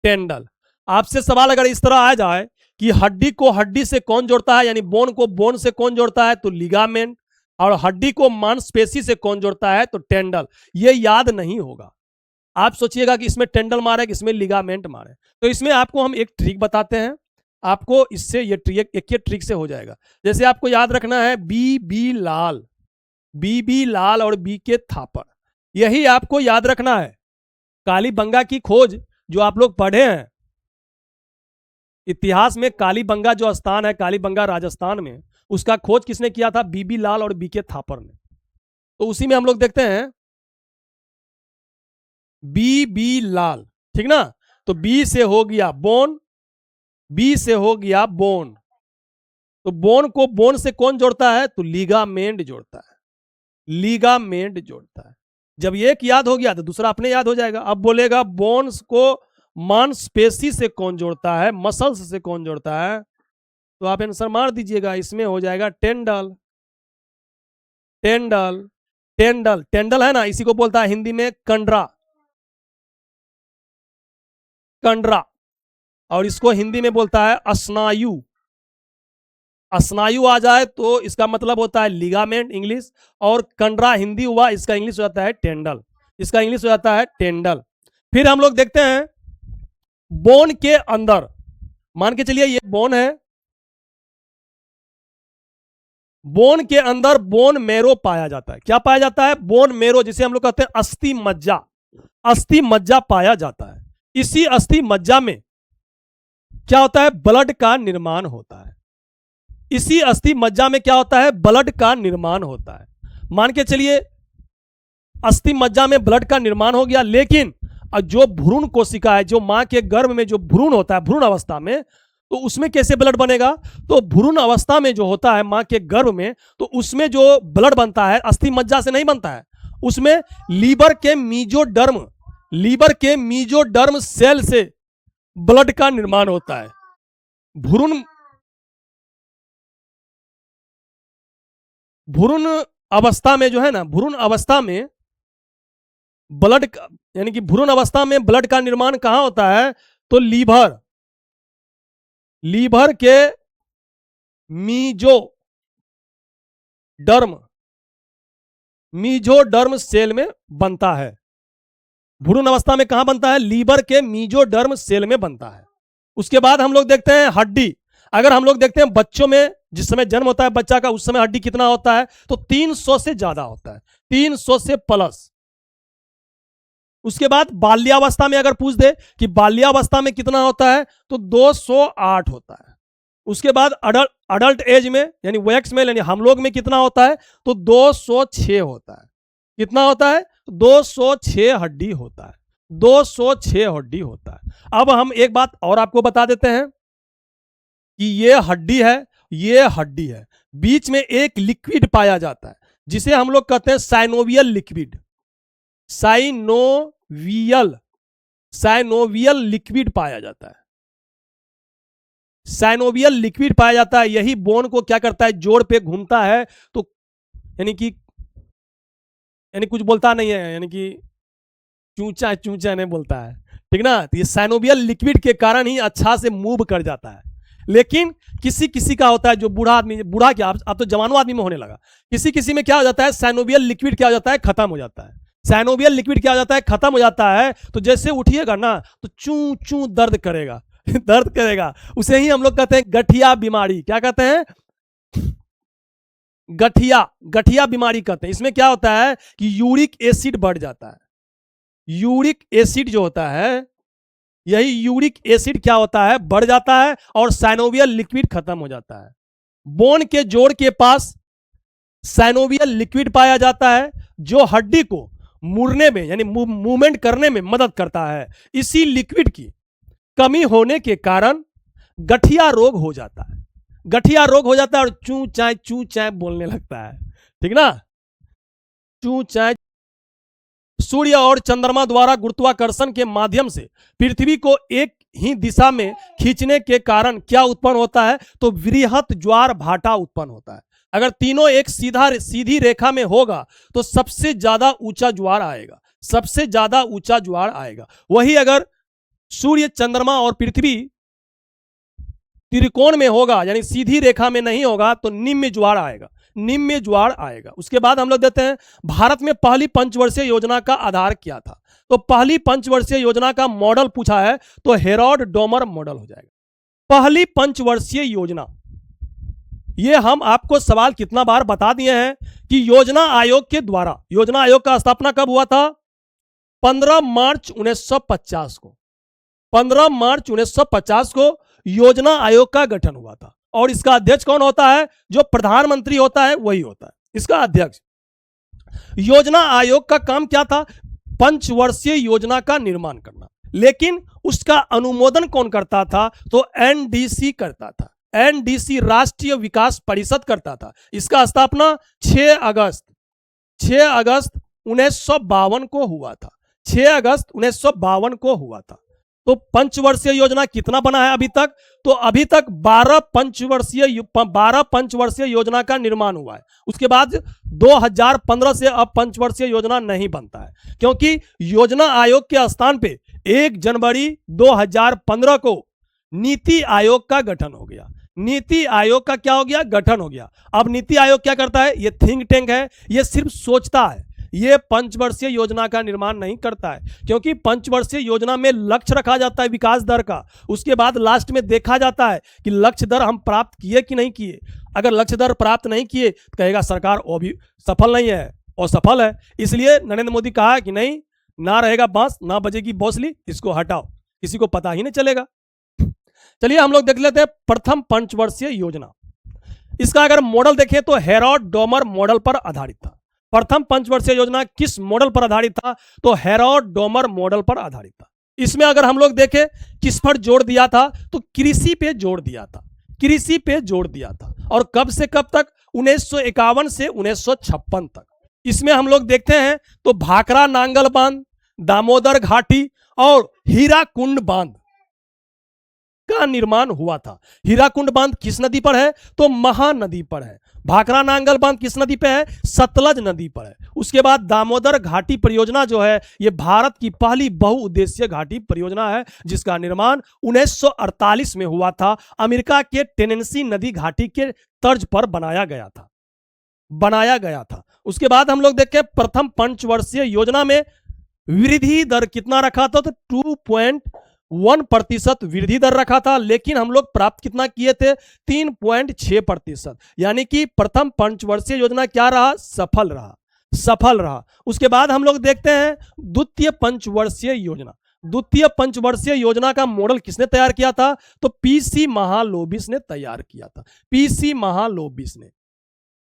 टेंडल। आपसे सवाल अगर इस तरह आ जाए कि हड्डी को हड्डी से कौन जोड़ता है, यानी बोन को बोन से कौन जोड़ता है, तो लिगामेंट, और हड्डी को मांसपेशी से कौन जोड़ता है, तो टेंडल। ये याद नहीं होगा, आप सोचिएगा कि इसमें टेंडल मारे कि इसमें लिगामेंट मारे। तो इसमें आपको हम एक ट्रिक बताते हैं, आपको इससे ये ट्रिक, एक ट्रिक से हो जाएगा। जैसे आपको याद रखना है बी बी लाल, बीबी लाल और बी के थापर। यही आपको याद रखना है। कालीबंगा की खोज जो आप लोग पढ़े हैं इतिहास में, कालीबंगा जो स्थान है कालीबंगा राजस्थान में, उसका खोज किसने किया था? बीबी लाल और बी के थापर ने। तो उसी में हम लोग देखते हैं बी लाल, ठीक ना। तो बी से हो गया बोन, बी से हो गया बोन। तो बोन को बोन से कौन जोड़ता है? तो लिगामेंट जोड़ता है, लिगामेंट जोड़ता है। जब एक याद हो गया तो दूसरा अपने याद हो जाएगा। अब बोलेगा बोन्स को मांसपेशी से कौन जोड़ता है? मसल्स से कौन जोड़ता है? तो आप आंसर मार दीजिएगा, इसमें हो जाएगा टेंडल। टेंडल, टेंडल, टेंडल है ना, इसी को बोलता है हिंदी में कंडरा, कंडरा। और इसको हिंदी में बोलता है स्नायु। स्नायु आ जाए तो इसका मतलब होता है लिगामेंट इंग्लिश, और कंडरा हिंदी हुआ, इसका इंग्लिश हो जाता है टेंडल, इसका इंग्लिश हो जाता है टेंडल। फिर हम लोग देखते हैं बोन के अंदर, मान के चलिए ये बोन है, बोन के अंदर बोन मेरो पाया जाता है। क्या पाया जाता है? बोन मेरो, जिसे हम लोग कहते हैं अस्थि मज्जा, अस्थि मज्जा पाया जाता है। इसी अस्थि मज्जा में क्या होता है? ब्लड का निर्माण होता है। इसी अस्थि मज्जा में क्या होता है? ब्लड का निर्माण होता है। मान के चलिए अस्थि मज्जा में ब्लड का निर्माण हो गया, लेकिन जो भ्रूण कोशिका है, जो मां के गर्भ में जो भ्रूण होता है भ्रूण अवस्था में, तो उसमें कैसे ब्लड बनेगा? तो भ्रूण अवस्था में जो होता है मां के गर्भ में, तो उसमें जो ब्लड बनता है अस्थि मज्जा से नहीं बनता है, उसमें लीवर के मीजोडर्म, लीवर के मीजोडर्म सेल से ब्लड का निर्माण होता है। भ्रूण, भ्रूण अवस्था में जो है ना, भ्रूण अवस्था में ब्लड, यानी कि भ्रूण अवस्था में ब्लड का निर्माण कहां होता है? तो लीवर, लीवर के मीजोडर्म, मीजोडर्म सेल में बनता है। भ्रूण अवस्था में कहां बनता है? लीवर के मीजोडर्म सेल में बनता है। उसके बाद हम लोग देखते हैं हड्डी। अगर हम लोग देखते हैं बच्चों में, जिस समय जन्म होता है बच्चा का, उस समय हड्डी कितना होता है? तो 300 से ज्यादा होता है, 300 से प्लस। उसके बाद बाल्यावस्था में अगर पूछ दे कि बाल्यावस्था में कितना होता है, तो 208 होता है। उसके बाद अडल्ट एज में, यानी वयस्क में, यानी हम लोग में कितना होता है? तो 206 होता है। कितना होता है? 206 हड्डी होता है, 206 हड्डी होता है। अब हम एक बात और आपको बता देते हैं कि ये हड्डी है, ये हड्डी है, बीच में एक लिक्विड पाया जाता है जिसे हम लोग कहते हैं synovial liquid, synovial, synovial liquid पाया जाता है, साइनोवियल लिक्विड पाया जाता है। यही बोन को क्या करता है? जोड़ पे घूमता है, तो यानी कि, यानी कुछ बोलता नहीं है, यानी कि चूचा चूचा नहीं बोलता है, ठीक ना। तो ये साइनोवियल लिक्विड के कारण ही अच्छा से मूव कर जाता है। लेकिन किसी किसी का होता है, जो बूढ़ा आदमी, बूढ़ा क्या, अब तो जवानों आदमी में होने लगा, किसी किसी में क्या हो जाता है? साइनोवियल लिक्विड क्या हो जाता है? खत्म हो जाता है। साइनोवियल लिक्विड क्या हो जाता है? खत्म हो जाता है। तो जैसे उठिएगा ना तो चू चू दर्द करेगा दर्द करेगा। उसे ही हम लोग कहते हैं गठिया बीमारी। क्या कहते हैं? गठिया, गठिया बीमारी कहते हैं। इसमें क्या होता है कि यूरिक एसिड बढ़ जाता है। यूरिक एसिड जो होता है, यही यूरिक एसिड क्या होता है? बढ़ जाता है, और साइनोवियल लिक्विड खत्म हो जाता है। बोन के जोड़ के पास साइनोवियल लिक्विड पाया जाता है, जो हड्डी को मुड़ने में, यानी मूवमेंट करने में मदद करता है। इसी लिक्विड की कमी होने के कारण गठिया रोग हो जाता है, गठिया रोग हो जाता है, और चू चाय बोलने लगता है, ठीक ना, चू चाय। सूर्य और चंद्रमा द्वारा गुरुत्वाकर्षण के माध्यम से पृथ्वी को एक ही दिशा में खींचने के कारण क्या उत्पन्न होता है? तो वृहत ज्वार भाटा उत्पन्न होता है। अगर तीनों एक सीधी रेखा में होगा तो सबसे ज्यादा ऊंचा ज्वार आएगा, सबसे ज्यादा ऊंचा ज्वार आएगा। वही अगर सूर्य, चंद्रमा और पृथ्वी त्रिकोण में होगा, यानी सीधी रेखा में नहीं होगा, तो निम्न ज्वार आएगा, निम्न ज्वार आएगा। उसके बाद हम लोग देते हैं भारत में पहली पंचवर्षीय योजना का आधार क्या था? तो पहली पंचवर्षीय योजना का मॉडल पूछा है तो हेरोल्ड डोमर मॉडल हो जाएगा। पहली पंचवर्षीय योजना, ये हम आपको सवाल कितना बार बता दिए हैं कि योजना आयोग के द्वारा, योजना आयोग का स्थापना कब हुआ था? 15 मार्च 1950 को, 15 मार्च 1950 को योजना आयोग का गठन हुआ था। और इसका अध्यक्ष कौन होता है? जो प्रधानमंत्री होता है वही होता है इसका अध्यक्ष। योजना आयोग का काम क्या था? पंचवर्षीय योजना का निर्माण करना। लेकिन उसका अनुमोदन कौन करता था? तो एनडीसी करता था। एनडीसी राष्ट्रीय विकास परिषद करता था। इसका स्थापना 6 अगस्त 1952 को हुआ था। 6 अगस्त 1952 को हुआ था। तो पंचवर्षीय योजना कितना बना है अभी तक? तो अभी तक 12 पंचवर्षीय योजना का निर्माण हुआ है। उसके बाद 2015 से अब पंचवर्षीय योजना नहीं बनता है, क्योंकि योजना आयोग के स्थान पे 1 जनवरी 2015 को नीति आयोग का गठन हो गया। नीति आयोग का क्या हो गया? गठन हो गया। अब नीति आयोग क्या करता है? ये थिंक टैंक है, ये सिर्फ सोचता है, ये पंचवर्षीय योजना का निर्माण नहीं करता है, क्योंकि पंचवर्षीय योजना में लक्ष्य रखा जाता है विकास दर का। उसके बाद लास्ट में देखा जाता है कि लक्ष्य दर हम प्राप्त किए कि नहीं किए। अगर लक्ष्य दर प्राप्त नहीं किए तो कहेगा सरकार वो भी सफल नहीं है, और सफल है। इसलिए नरेंद्र मोदी कहा कि नहीं, ना रहेगा बांस ना बजेगी बांसुरी, इसको हटाओ, किसी को पता ही नहीं चलेगा। चलिए हम लोग देख लेते हैं प्रथम पंचवर्षीय योजना। इसका अगर मॉडल देखें तो हेरोल्ड डोमर मॉडल पर आधारित था। प्रथम पंचवर्षीय योजना किस मॉडल पर आधारित था? तो हेरोल्ड डोमर मॉडल पर आधारित था। इसमें अगर हम लोग देखें किस पर जोड़ दिया था, तो कृषि पे जोड़ दिया था। कृषि पे जोड़ दिया था। और कब से कब तक? 1951 से 1956 तक। इसमें हम लोग देखते हैं तो भाखड़ा नांगल बांध, दामोदर घाटी और हीराकुंड बांध का निर्माण हुआ था। हीराकुंड बांध किस नदी पर है? तो महानदी पर है। भाखड़ा नांगल बांध किस नदी पे है? सतलज नदी पर है। उसके बाद दामोदर घाटी परियोजना जो है, ये भारत की पहली बहुउद्देशीय घाटी परियोजना है, जिसका निर्माण 1948 में हुआ था। अमेरिका के टेनेंसी नदी घाटी के तर्ज पर बनाया गया था। उसके बाद हम लोग देखें प्रथम पंचवर्षीय योजना में वृद्धि दर कितना रखा था? तो 2.1% वृद्धि दर रखा था, लेकिन हम लोग प्राप्त कितना किए थे? 3.6%। यानी कि प्रथम पंचवर्षीय योजना क्या रहा? सफल रहा। उसके बाद हम लोग देखते हैं द्वितीय पंचवर्षीय योजना। द्वितीय पंचवर्षीय योजना का मॉडल किसने तैयार किया था? तो पीसी महालोबिस ने तैयार किया था। पीसी महालोबिस ने।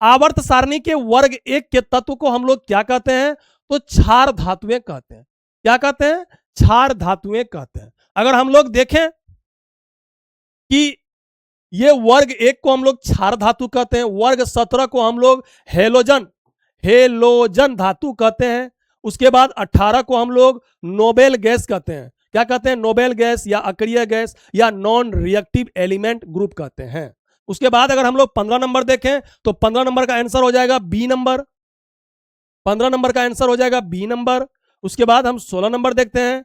आवर्त सारणी के वर्ग 1 के तत्व को हम लोग क्या कहते हैं? तो क्षार धातुएं कहते हैं। क्या कहते हैं? क्षार धातुएं कहते हैं। अगर हम लोग देखें कि ये वर्ग 1 को हम लोग क्षार धातु कहते हैं, वर्ग 17 को हम लोग हेलोजन धातु कहते हैं। उसके बाद 18 को हम लोग नोबेल गैस कहते हैं। क्या कहते हैं? नोबेल गैस या अक्रिय गैस या नॉन रिएक्टिव एलिमेंट ग्रुप कहते हैं। उसके बाद अगर हम लोग 15 नंबर देखें तो 15 नंबर का आंसर हो जाएगा बी नंबर। 15 नंबर का आंसर हो जाएगा बी नंबर। उसके बाद हम 16 नंबर देखते हैं।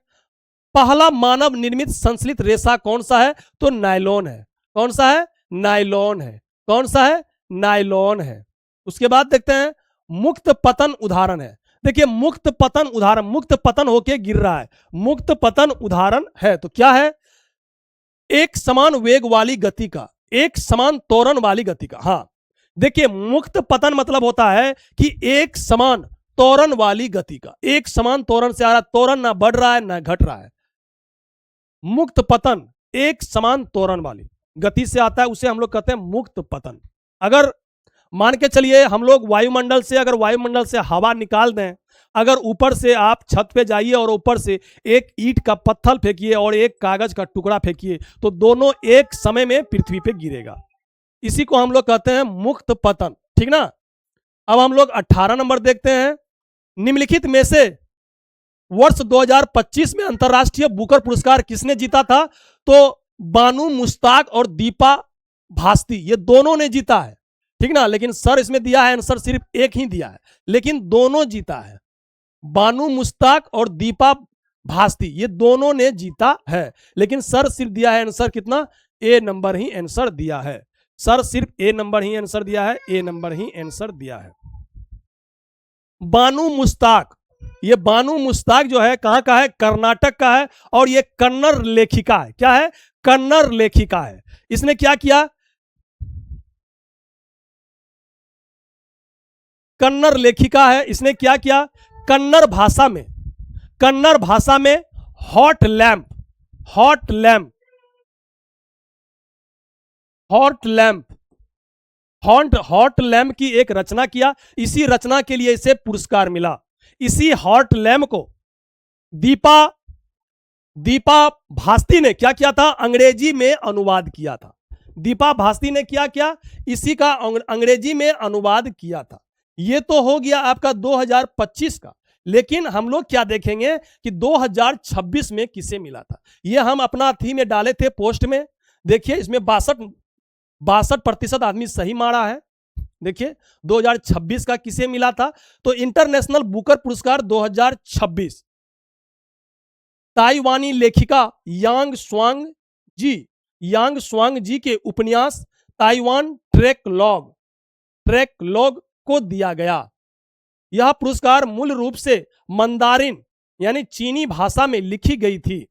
पहला मानव निर्मित संश्लित रेशा कौन सा है? तो नायलॉन है। कौन सा है? नायलॉन है। कौन सा है? नायलॉन है। उसके बाद देखते हैं मुक्त पतन उदाहरण है। देखिए मुक्त पतन होके गिर रहा है, मुक्त पतन उदाहरण है तो क्या है? एक समान वेग वाली गति का, एक समान त्वरण वाली गति का। हाँ देखिए मुक्त पतन मतलब होता है कि एक समान त्वरण वाली गति का, एक समान त्वरण से आ रहा, त्वरण ना बढ़ रहा है ना घट रहा है। मुक्त पतन एक समान त्वरण वाली गति से आता है, उसे हम लोग कहते हैं मुक्त पतन। अगर मान के चलिए हम लोग वायुमंडल से हवा निकाल दें, अगर ऊपर से आप छत पे जाइए और ऊपर से एक ईंट का पत्थर फेंकिए और एक कागज का टुकड़ा फेंकिए, तो दोनों एक समय में पृथ्वी पे गिरेगा। इसी को हम लोग कहते हैं मुक्त पतन। ठीक ना? अब हम लोग 18 नंबर देखते हैं। निम्नलिखित में से वर्ष 2025 में अंतरराष्ट्रीय बुकर पुरस्कार किसने जीता था? तो बानू मुश्ताक और दीपा भास्ती, ये दोनों ने जीता है। ठीक ना? लेकिन सर इसमें दिया है आंसर सिर्फ एक ही दिया है, लेकिन दोनों जीता है। बानू मुश्ताक और दीपा भास्ती ये दोनों ने जीता है, लेकिन सर सिर्फ दिया है आंसर कितना? ए नंबर ही आंसर दिया है। सर सिर्फ ए नंबर ही आंसर दिया है, ए नंबर ही आंसर दिया है। बानू मुश्ताक, ये बानू मुश्ताक जो है कहां का है? कर्नाटक का है, और ये कन्नड़ लेखिका है। क्या है? कन्नड़ लेखिका है। इसने क्या किया? कन्नड़ लेखिका है, इसने क्या किया, कन्नड़ भाषा में हॉट लैंप हॉट लैंप की एक रचना किया। इसी रचना के लिए इसे पुरस्कार मिला। इसी हॉट लैंप को दीपा भास्ती ने क्या किया था, अंग्रेजी में अनुवाद किया था। दीपा भास्ती ने क्या किया, इसी का अंग्रेजी में अनुवाद किया था। ये तो हो गया आपका 2025 का। लेकिन हम लोग क्या देखेंगे कि 2026 में किसे मिला था। ये हम अपना थीम में डाले थे पोस्ट में। देखिए इसमें 62% आदमी सही मारा है। देखिए 2026 का किसे मिला था, तो इंटरनेशनल बुकर पुरस्कार 2026 ताइवानी लेखिका यांग स्वांग जी के उपन्यास ताइवान ट्रैकलॉग को दिया गया। यह पुरस्कार मूल रूप से मंदारिन यानी चीनी भाषा में लिखी गई थी,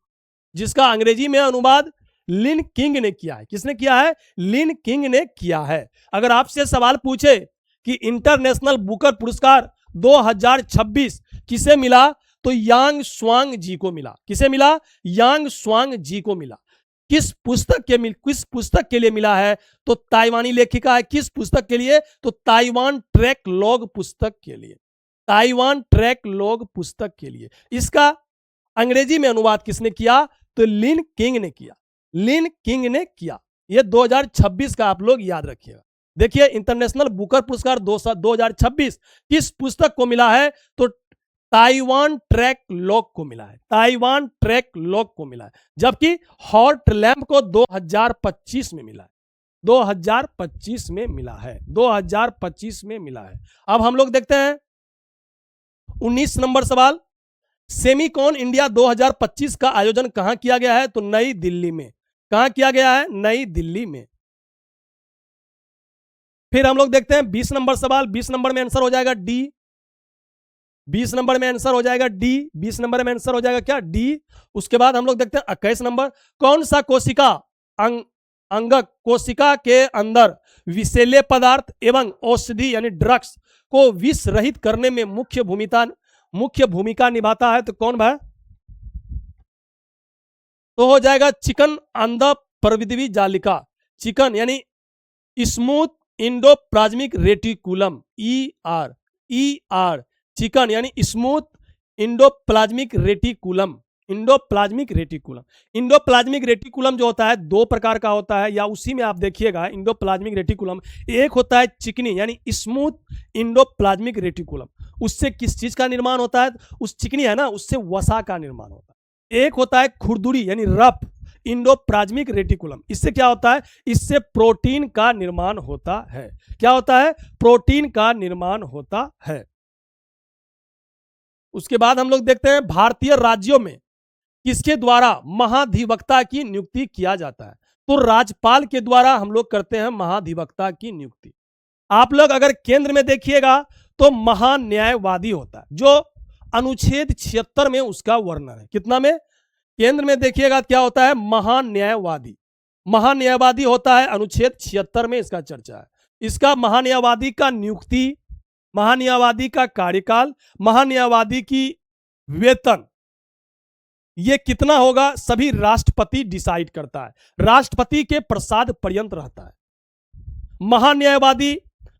जिसका अंग्रेजी में अनुवाद लिन किंग ने किया है। किसने किया है, लिन किंग ने किया है। अगर आपसे सवाल पूछे कि इंटरनेशनल बुकर पुरस्कार 2026 किसे मिला, तो यांग स्वांग जी को मिला। किसे मिला, यांग स्वांग जी को मिला। किस पुस्तक के लिए मिला है, तो ताइवानी लेखिका है। किस पुस्तक के लिए, तो ताइवान ट्रैकलॉग पुस्तक के लिए। ताइवान ट्रैकलॉग पुस्तक के लिए। इसका अंग्रेजी में अनुवाद किसने किया, तो लिन किंग ने किया। यह 2026 का आप लोग याद रखिएगा। देखिए इंटरनेशनल बुकर पुरस्कार 2026 किस पुस्तक को मिला है, तो ताइवान ट्रैकलॉग को मिला है। जबकि हॉट लैंप को 2025 में मिला है। 2025 में मिला है। अब हम लोग देखते हैं 19 नंबर सवाल। सेमीकॉन इंडिया 2025 का आयोजन कहां किया गया है, तो नई दिल्ली में। कहां किया गया है, नई दिल्ली में। फिर हम लोग देखते हैं 20 नंबर सवाल। 20 नंबर में आंसर हो जाएगा डी। 20 नंबर में आंसर हो जाएगा डी। 20 नंबर में आंसर हो जाएगा क्या, डी। उसके बाद हम लोग देखते हैं 21 नंबर। कौन सा कोशिका अंगक कोशिका के अंदर विषैले पदार्थ एवं औषधि यानी ड्रग्स को विष रहित करने में मुख्य भूमिका निभाता है, तो कौन भाई, तो हो जाएगा चिकन अंध प्रविधि जालिका। चिकन यानी स्मूथ इंडोप्लाज्मिक रेटिकुलम, ER चिकन यानी smooth endoplasmic reticulum. Endoplasmic reticulum जो होता है दो प्रकार का होता है, या उसी में आप देखिएगा इंडोप्लाज्मिक रेटिकुलम। एक होता है चिकनी यानी स्मूथ इंडोप्लाज्मिक रेटिकुलम, उससे किस चीज का निर्माण होता है, उस चिकनी है ना, उससे वसा का निर्माण होता है। एक होता है खुरदुरी यानी रफ इंडोप्लाज्मिक रेटिकुलम, इससे क्या होता है, इससे प्रोटीन का निर्माण होता है। क्या होता है, प्रोटीन का निर्माण होता है। उसके बाद हम लोग देखते हैं भारतीय राज्यों में किसके द्वारा महाधिवक्ता की नियुक्ति किया जाता है, तो राज्यपाल के द्वारा हम लोग करते हैं महाधिवक्ता की नियुक्ति। आप लोग अगर केंद्र में देखिएगा तो महान्यायवादी होता है, जो अनुच्छेद 76 में उसका वर्णन है। कितना में, केंद्र में देखिएगा क्या होता है, महान्यायवादी होता है, अनुच्छेद 76 में इसका चर्चा है। इसका महान्यायवादी का नियुक्ति, महान्यायवादी का कार्यकाल, महान्यायवादी की वेतन, ये कितना होगा, सभी राष्ट्रपति डिसाइड करता है। राष्ट्रपति के प्रसाद पर्यंत रहता है। महान्यायवादी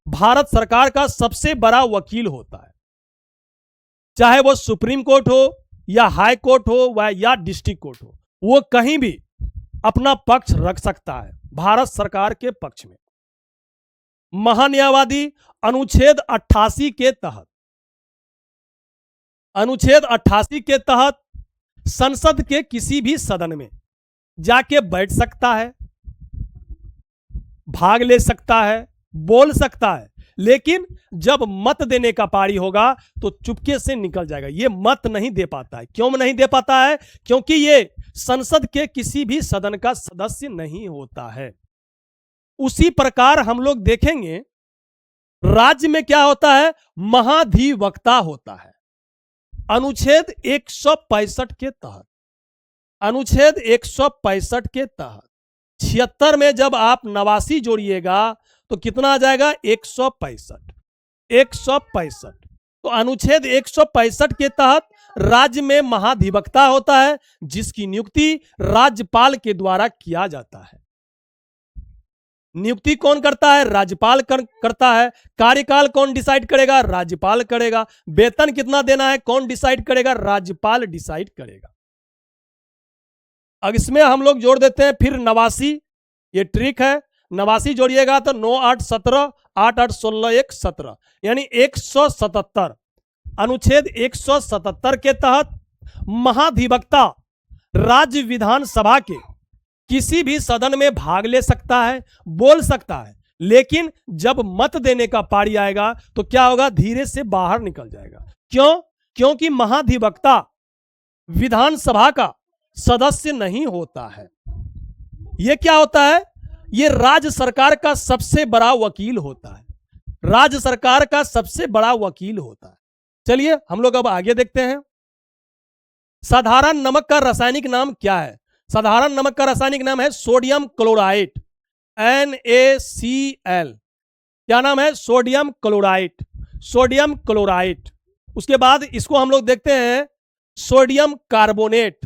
भारत सरकार का सबसे बड़ा वकील होता है, चाहे वो सुप्रीम कोर्ट हो या हाई कोर्ट हो या डिस्ट्रिक्ट कोर्ट हो, वो कहीं भी अपना पक्ष रख सकता है भारत सरकार के पक्ष में। महान्यायवादी अनुच्छेद 88 के तहत संसद के किसी भी सदन में जाके बैठ सकता है, भाग ले सकता है, बोल सकता है, लेकिन जब मत देने का पारी होगा तो चुपके से निकल जाएगा। ये मत नहीं दे पाता है। क्यों नहीं दे पाता है, क्योंकि ये संसद के किसी भी सदन का सदस्य नहीं होता है। उसी प्रकार हम लोग देखेंगे राज्य में क्या होता है, महाधिवक्ता होता है। अनुच्छेद 165 के तहत, अनुच्छेद 165 के तहत 76 में जब आप 89 जोड़िएगा तो कितना आ जाएगा, 165। 165। तो अनुच्छेद 165 के तहत राज्य में महाधिवक्ता होता है, जिसकी नियुक्ति राज्यपाल के द्वारा किया जाता है। नियुक्ति कौन करता है? राज्यपाल करता है। कार्यकाल कौन डिसाइड करेगा? राज्यपाल करेगा। वेतन कितना देना है कौन डिसाइड करेगा? राज्यपाल डिसाइड करेगा। अब इसमें हम लोग जोड़ देते हैं फिर 89, ये ट्रिक है। 89 जोड़िएगा तो 9 8 17, 8 8 16 1 17, यानी 177। अनुच्छेद 177 के तहत महाधिवक्ता राज्य विधानसभा के किसी भी सदन में भाग ले सकता है, बोल सकता है, लेकिन जब मत देने का पारी आएगा तो क्या होगा? धीरे से बाहर निकल जाएगा। क्यों? क्योंकि महाधिवक्ता विधानसभा का सदस्य नहीं होता है। यह क्या होता है? यह राज्य सरकार का सबसे बड़ा वकील होता है। राज्य सरकार का सबसे बड़ा वकील होता है। चलिए हम लोग अब आगे देखते हैं। साधारण नमक का रासायनिक नाम क्या है? साधारण नमक का रासायनिक नाम है सोडियम क्लोराइड, NaCl। क्या नाम है? Sodium chloride, sodium chloride. उसके बाद इसको हम लोग देखते हैं sodium carbonate,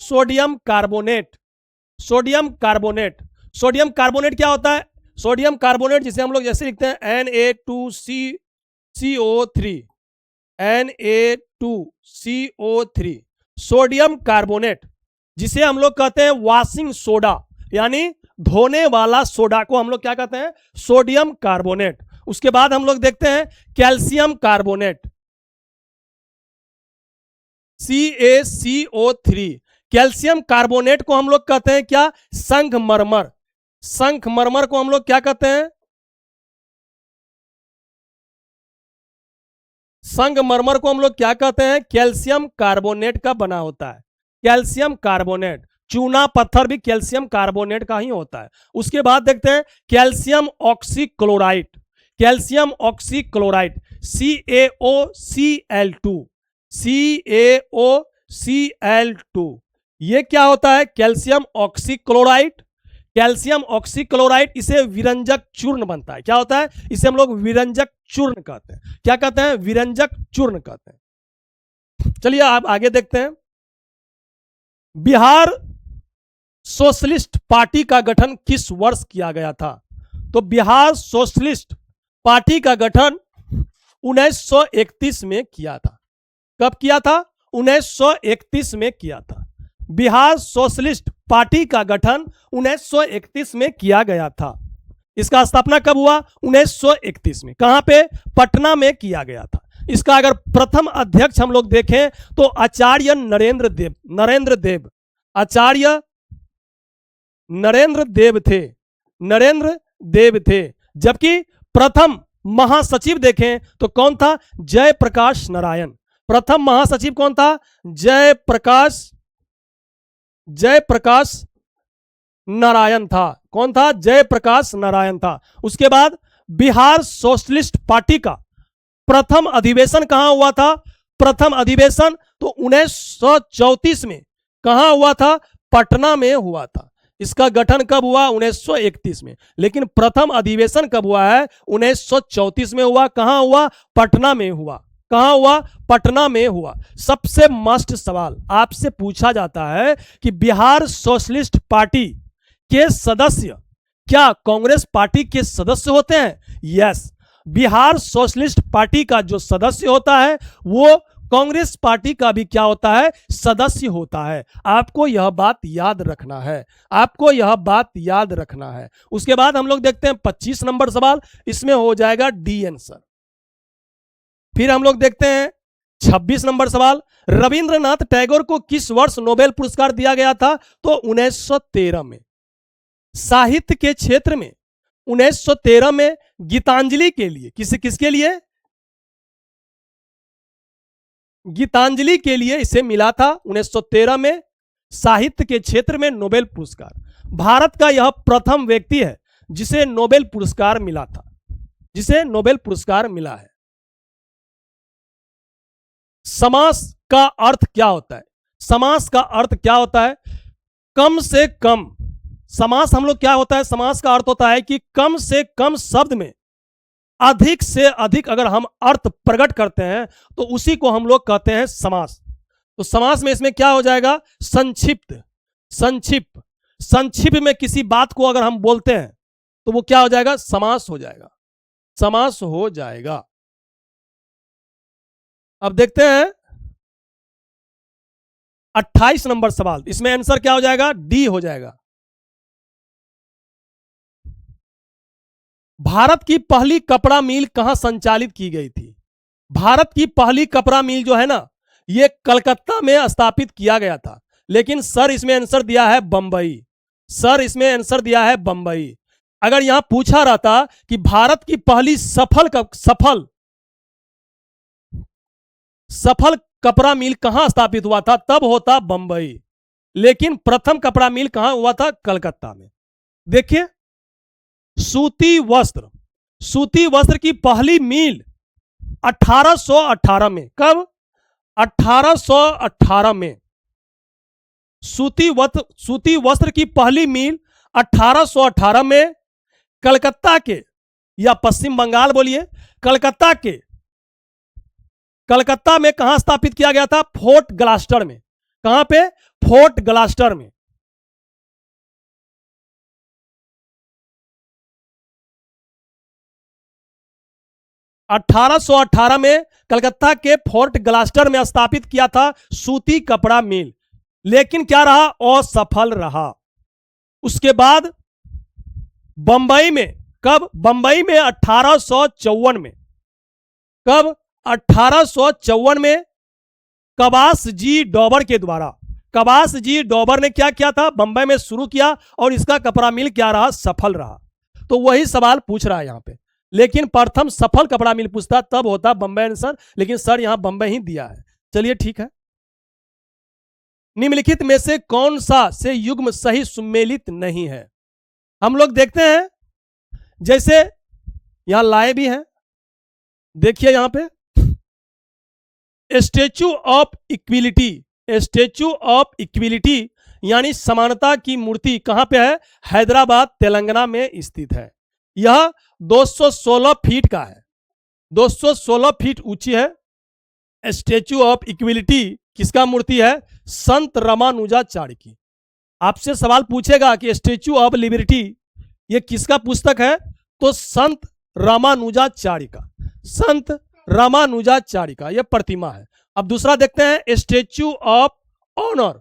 sodium carbonate, sodium carbonate. Sodium carbonate क्या होता है? सोडियम कार्बोनेट जिसे हम लोग जैसे लिखते हैं Na2CO3, Na2CO3, सोडियम कार्बोनेट, जिसे हम लोग कहते हैं वॉशिंग सोडा, यानी धोने वाला सोडा को हम लोग क्या कहते हैं? Sodium carbonate. उसके बाद हम लोग देखते हैं calcium carbonate, CaCO3। Calcium carbonate को हम लोग कहते हैं क्या? संगमरमर। संगमरमर को हम लोग क्या कहते हैं? संगमरमर को हम लोग क्या कहते हैं? कैल्शियम कार्बोनेट का बना होता है। कैल्शियम कार्बोनेट, चूना पत्थर भी कैल्शियम कार्बोनेट का ही होता है। उसके बाद देखते हैं calcium oxychloride, calcium oxychloride, CaOCl2, CaOCl2। ये क्या होता है? Calcium oxychloride. कैल्शियम ऑक्सीक्लोराइड इसे विरंजक चूर्ण बनता है। क्या होता है? इसे हम लोग विरंजक चूर्ण कहते हैं। क्या कहते हैं? विरंजक चूर्ण कहते हैं। चलिए आप आगे देखते हैं। बिहार सोशलिस्ट पार्टी का गठन किस वर्ष किया गया था? तो बिहार सोशलिस्ट पार्टी का गठन 1931 में किया था। कब किया था? 1931 में किया था। बिहार सोशलिस्ट पार्टी का गठन 1931 में किया गया था। इसका स्थापना कब हुआ? 1931 में। कहां पे? पटना में किया गया था। इसका अगर प्रथम अध्यक्ष हम लोग देखें तो आचार्य नरेंद्र देव, नरेंद्र देव, आचार्य नरेंद्र देव थे, नरेंद्र देव थे। जबकि प्रथम महासचिव देखें तो कौन था? जयप्रकाश नारायण। प्रथम महासचिव कौन था? जयप्रकाश नारायण था। कौन था? जयप्रकाश नारायण था। उसके बाद बिहार सोशलिस्ट पार्टी का प्रथम अधिवेशन कहां हुआ था? प्रथम अधिवेशन तो 1934 में। कहां हुआ था? पटना में हुआ था। इसका गठन कब हुआ? 1931 में। लेकिन प्रथम अधिवेशन कब हुआ है? 1934 में हुआ। कहां हुआ? पटना में हुआ। कहां हुआ? पटना में हुआ। सबसे मस्ट सवाल आपसे पूछा जाता है कि बिहार सोशलिस्ट पार्टी के सदस्य क्या कांग्रेस पार्टी के सदस्य होते हैं? यस, बिहार सोशलिस्ट पार्टी का जो सदस्य होता है वो कांग्रेस पार्टी का भी क्या होता है? सदस्य होता है। आपको यह बात याद रखना है, आपको यह बात याद रखना है। उसके बाद हम लोग देखते हैं 25 नंबर सवाल, इसमें हो जाएगा डी आंसर। फिर हम लोग देखते हैं 26 नंबर सवाल, रविंद्रनाथ टैगोर को किस वर्ष नोबेल पुरस्कार दिया गया था? तो 1913 में। साहित्य के क्षेत्र में 1913 में गीतांजलि के लिए, किसके लिए? गीतांजलि के लिए इसे मिला था 1913 में साहित्य के क्षेत्र में नोबेल पुरस्कार। भारत का यह प्रथम व्यक्ति है जिसे नोबेल पुरस्कार मिला था, जिसे नोबेल पुरस्कार मिला है। समास का अर्थ क्या होता है? समास का अर्थ क्या होता है? कम से कम। समास हम लोग क्या होता है? समास का अर्थ होता है कि कम से कम शब्द में अधिक से अधिक अगर हम अर्थ प्रकट करते हैं तो उसी को हम लोग कहते हैं समास। तो समास में इसमें क्या हो जाएगा, संक्षिप्त। संक्षिप्त, संक्षिप्त में किसी बात को अगर हम बोलते हैं तो वो क्या हो जाएगा, समास हो जाएगा, समास हो जाएगा। अब देखते हैं 28 नंबर सवाल, इसमें आंसर क्या हो जाएगा, डी हो जाएगा। भारत की पहली कपड़ा मिल कहां संचालित की गई थी? भारत की पहली कपड़ा मिल जो है ना, ये कलकत्ता में स्थापित किया गया था, लेकिन सर इसमें आंसर दिया है बंबई। सर इसमें आंसर दिया है बंबई। अगर यहां पूछा रहता कि भारत की पहली सफल कपड़ा मिल कहां स्थापित हुआ था, तब होता बंबई, लेकिन प्रथम कपड़ा मिल कहां हुआ था, कलकत्ता में। देखिए, सूती वस्त्र, सूती वस्त्र की पहली मिल 1818 में, कब, 1818 में। सूती वस्त्र की पहली मिल 1818 में कलकत्ता के, या पश्चिम बंगाल बोलिए, कलकत्ता के, कलकत्ता में कहां स्थापित किया गया था, फोर्ट ग्लास्टर में। कहां पे, फोर्ट ग्लास्टर में। अठारह में कलकत्ता के फोर्ट ग्लास्टर में स्थापित किया था सूती कपड़ा मिल, लेकिन क्या रहा, असफल रहा। उसके बाद बंबई में, कब, बंबई में 1854 में, कब, 1854 में कबास जी डॉबर के द्वारा, कबास जी डॉबर ने क्या किया था, बंबई में शुरू किया, और इसका कपड़ा मिल क्या रहा, सफल रहा। तो वही सवाल पूछ रहा है यहां पे, लेकिन प्रथम सफल कपड़ा मिल पूछता तब होता बंबई आंसर, लेकिन सर यहां बंबई ही दिया है। चलिए ठीक है। निम्नलिखित में से कौन सा से युग्म सही सुमेलित नहीं है? हम लोग देखते हैं, जैसे यहां लाए भी हैं, देखिए यहां पे statue of equality, statue of equality यानी समानता की मूर्ति कहां पे है, हैदराबाद तेलंगाना में स्थित है। यह 216 फीट का है, 216 फीट ऊंची है। स्टैच्यू ऑफ इक्विलिटी किसका मूर्ति है, संत रामानुजाचार्य की। आपसे सवाल पूछेगा कि स्टैच्यू ऑफ लिबर्टी ये किसका पुस्तक है, तो संत रामानुजाचार्य का, संत रामानुजाचार्य का यह प्रतिमा है। अब दूसरा देखते हैं, स्टैच्यू ऑफ ऑनर,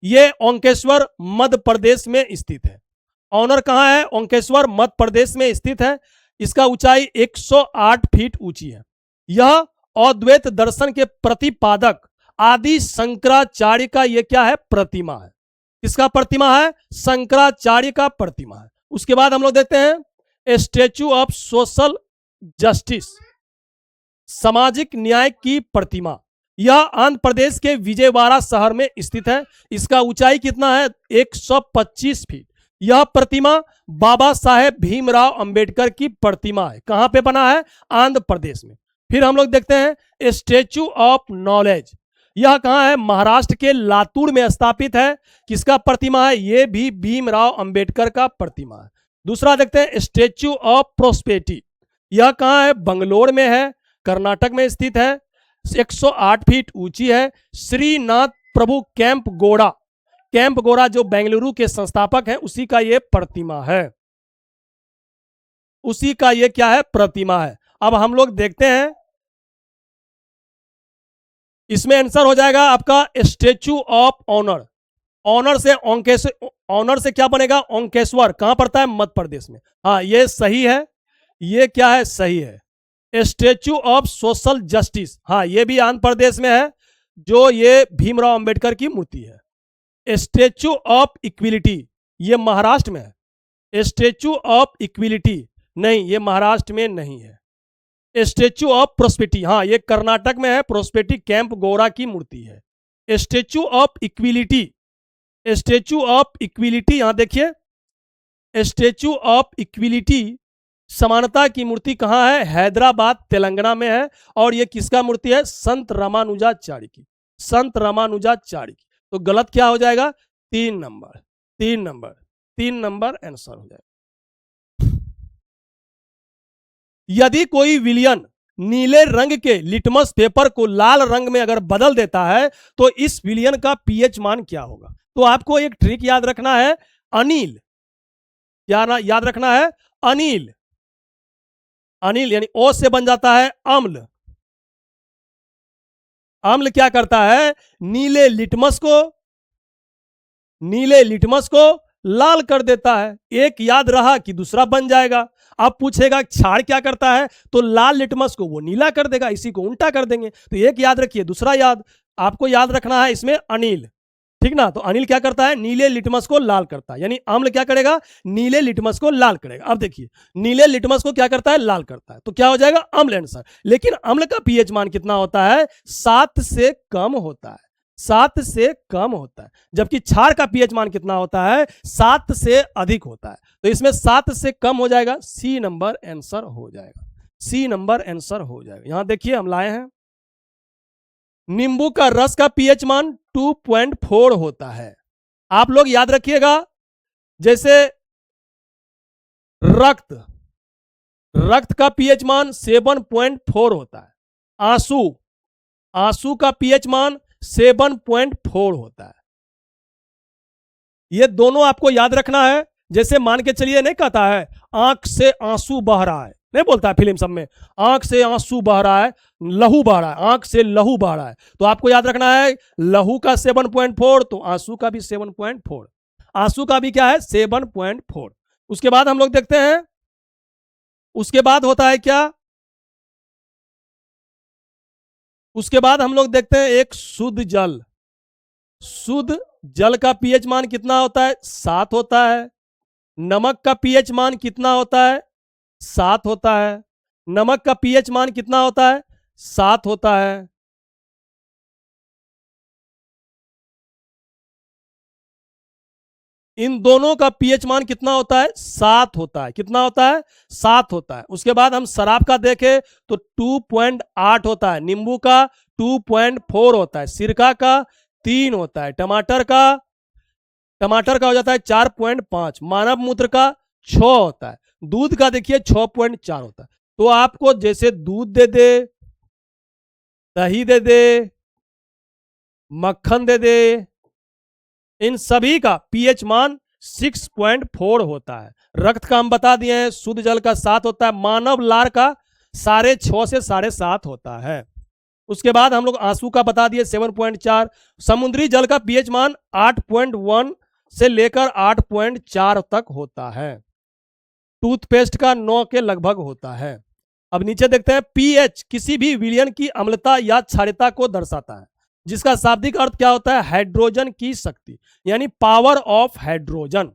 यह ओंकेश्वर मध्य प्रदेश में स्थित है। ऑनर कहां है, ओंकेश्वर मध्य प्रदेश में स्थित है। इसका ऊंचाई 108 फीट ऊंची है। यह अद्वैत दर्शन के प्रतिपादक आदि शंकराचार्य का यह क्या है, प्रतिमा है। किसका प्रतिमा है, शंकराचार्य का प्रतिमा है। उसके बाद हम लोग देखते हैं स्टैच्यू ऑफ सोशल जस्टिस, सामाजिक न्याय की प्रतिमा। यह आंध्र प्रदेश के विजयवाड़ा शहर में स्थित है। इसका ऊंचाई कितना है, 125 फीट। यह प्रतिमा बाबा साहेब भीमराव अंबेडकर की प्रतिमा है। कहां पे बना है, आंध्र प्रदेश में। फिर हम लोग देखते हैं स्टैच्यू ऑफ नॉलेज, यह कहां है, महाराष्ट्र के लातूर में स्थापित है। किसका प्रतिमा है, यह भी भीमराव अंबेडकर का प्रतिमा है। दूसरा देखते हैं स्टैच्यू ऑफ प्रोस्पेरिटी, यह कहां है, बंगलोर में है, कर्नाटक में स्थित है, 108 फीट ऊंची है। श्रीनाथ प्रभु कैंप गोड़ा, कैंप गोड़ा जो बेंगलुरु के संस्थापक हैं, उसी का यह प्रतिमा है, उसी का यह क्या है, प्रतिमा है। अब हम लोग देखते हैं, इसमें आंसर हो जाएगा आपका स्टैच्यू ऑफ ऑनर। ऑनर से ओंकेश्वर, ऑनर से क्या बनेगा, ओंकेश्वर कहां पड़ता है, मध्य प्रदेश में। हाँ ये सही है, ये क्या है, सही है। स्टैच्यू ऑफ सोशल जस्टिस, हाँ ये भी आंध्र प्रदेश में है, जो ये भीमराव अंबेडकर की मूर्ति है। स्टैच्यू ऑफ इक्विलिटी ये महाराष्ट्र में है। स्टैच्यू ऑफ इक्विलिटी नहीं, ये महाराष्ट्र में नहीं है। स्टैच्यू ऑफ प्रोस्पेरिटी, हाँ ये कर्नाटक में है, प्रोस्पेरिटी कैंप गोरा की मूर्ति है। Statue of equality, statue of equality यहां देखिए, स्टैच्यू ऑफ इक्विलिटी समानता की मूर्ति कहां है, हैदराबाद तेलंगाना में है। और ये किसका मूर्ति है, संत रामानुजाचार्य की, संत रामानुजाचार्य की। तो गलत क्या हो जाएगा, 3 नंबर, 3 नंबर, 3 नंबर आंसर हो जाएगा। यदि कोई विलयन नीले रंग के लिटमस पेपर को लाल रंग में अगर बदल देता है तो इस विलयन का पीएच मान क्या होगा? तो आपको एक ट्रिक याद रखना है, अनिल, याद रखना है, अनिल, अनिल यानी ओ से बन जाता है अम्ल। अम्ल क्या करता है, नीले लिटमस को लाल कर देता है। एक याद रहा कि दूसरा बन जाएगा। अब पूछेगा क्षार क्या करता है, तो लाल लिटमस को वो नीला कर देगा, इसी को उल्टा कर देंगे। तो एक याद रखिए, दूसरा आपको याद रखना है इसमें अनिल, ठीक ना। तो अनिल क्या करता है, नीले लिटमस को लाल करता है, यानी अम्ल क्या करेगा, नीले लिटमस को लाल करेगा। अब देखिए, नीले लिटमस को क्या करता है, लाल करता है, तो क्या हो जाएगा, अम्ल आंसर। लेकिन अम्ल का पीएच मान कितना होता है, 7 से कम होता है, 7 से कम होता है। जबकि क्षार का पीएच मान कितना होता है, 7 से अधिक होता है। तो इसमें 7 से कम हो जाएगा, सी नंबर आंसर हो जाएगा, सी नंबर आंसर हो जाएगा। यहां देखिए हम लाए हैं, नींबू का रस का पीएच मान 2.4 होता है। आप लोग याद रखिएगा, जैसे रक्त का पीएच मान 7.4 होता है, आंसू का पीएच मान 7.4 होता है। ये दोनों आपको याद रखना है। जैसे मान के चलिए, नहीं कहता है आंख से आंसू बह रहा है, नहीं बोलता है फिल्म सब में, आंख से आंसू बह रहा है, लहू बह रहा है, आंख से लहू बह रहा है। तो आपको याद रखना है, लहू का 7.4, तो आंसू का भी 7.4, आंसू का भी क्या है, 7.4। उसके बाद हम लोग देखते हैं, उसके बाद होता है क्या, उसके बाद हम लोग देखते हैं एक शुद्ध जल का पीएच मान कितना होता है, 7 होता है। नमक का पीएच मान कितना होता है, 7 होता है। नमक का पीएच मान कितना होता है, 7 होता है। इन दोनों का पीएच मान कितना होता है, 7 होता है। कितना होता है, 7 होता है। उसके बाद हम शराब का देखें तो 2.8 होता है, नींबू का 2.4 होता है, सिरका का 3 होता है, टमाटर का हो जाता है 4.5, मानव मूत्र का 6 होता है, दूध का देखिए 6.4 होता है। तो आपको जैसे दूध दे दे, दही दे दे, मक्खन दे दे, इन सभी का पीएच मान 6.4 होता है। रक्त का हम बता दिए हैं, शुद्ध जल का 7 होता है, मानव लार का 6.5 से 7.5 होता है। उसके बाद हम लोग आंसू का बता दिए 7.4। समुद्री जल का पीएच मान 8.1 से लेकर 8.4 तक होता है। टूथपेस्ट का 9 के लगभग होता है। अब नीचे देखते हैं, पीएच किसी भी विलयन की अम्लता या क्षारीयता को दर्शाता है, जिसका शाब्दिक अर्थ क्या होता है, हाइड्रोजन की शक्ति, यानी power of hydrogen.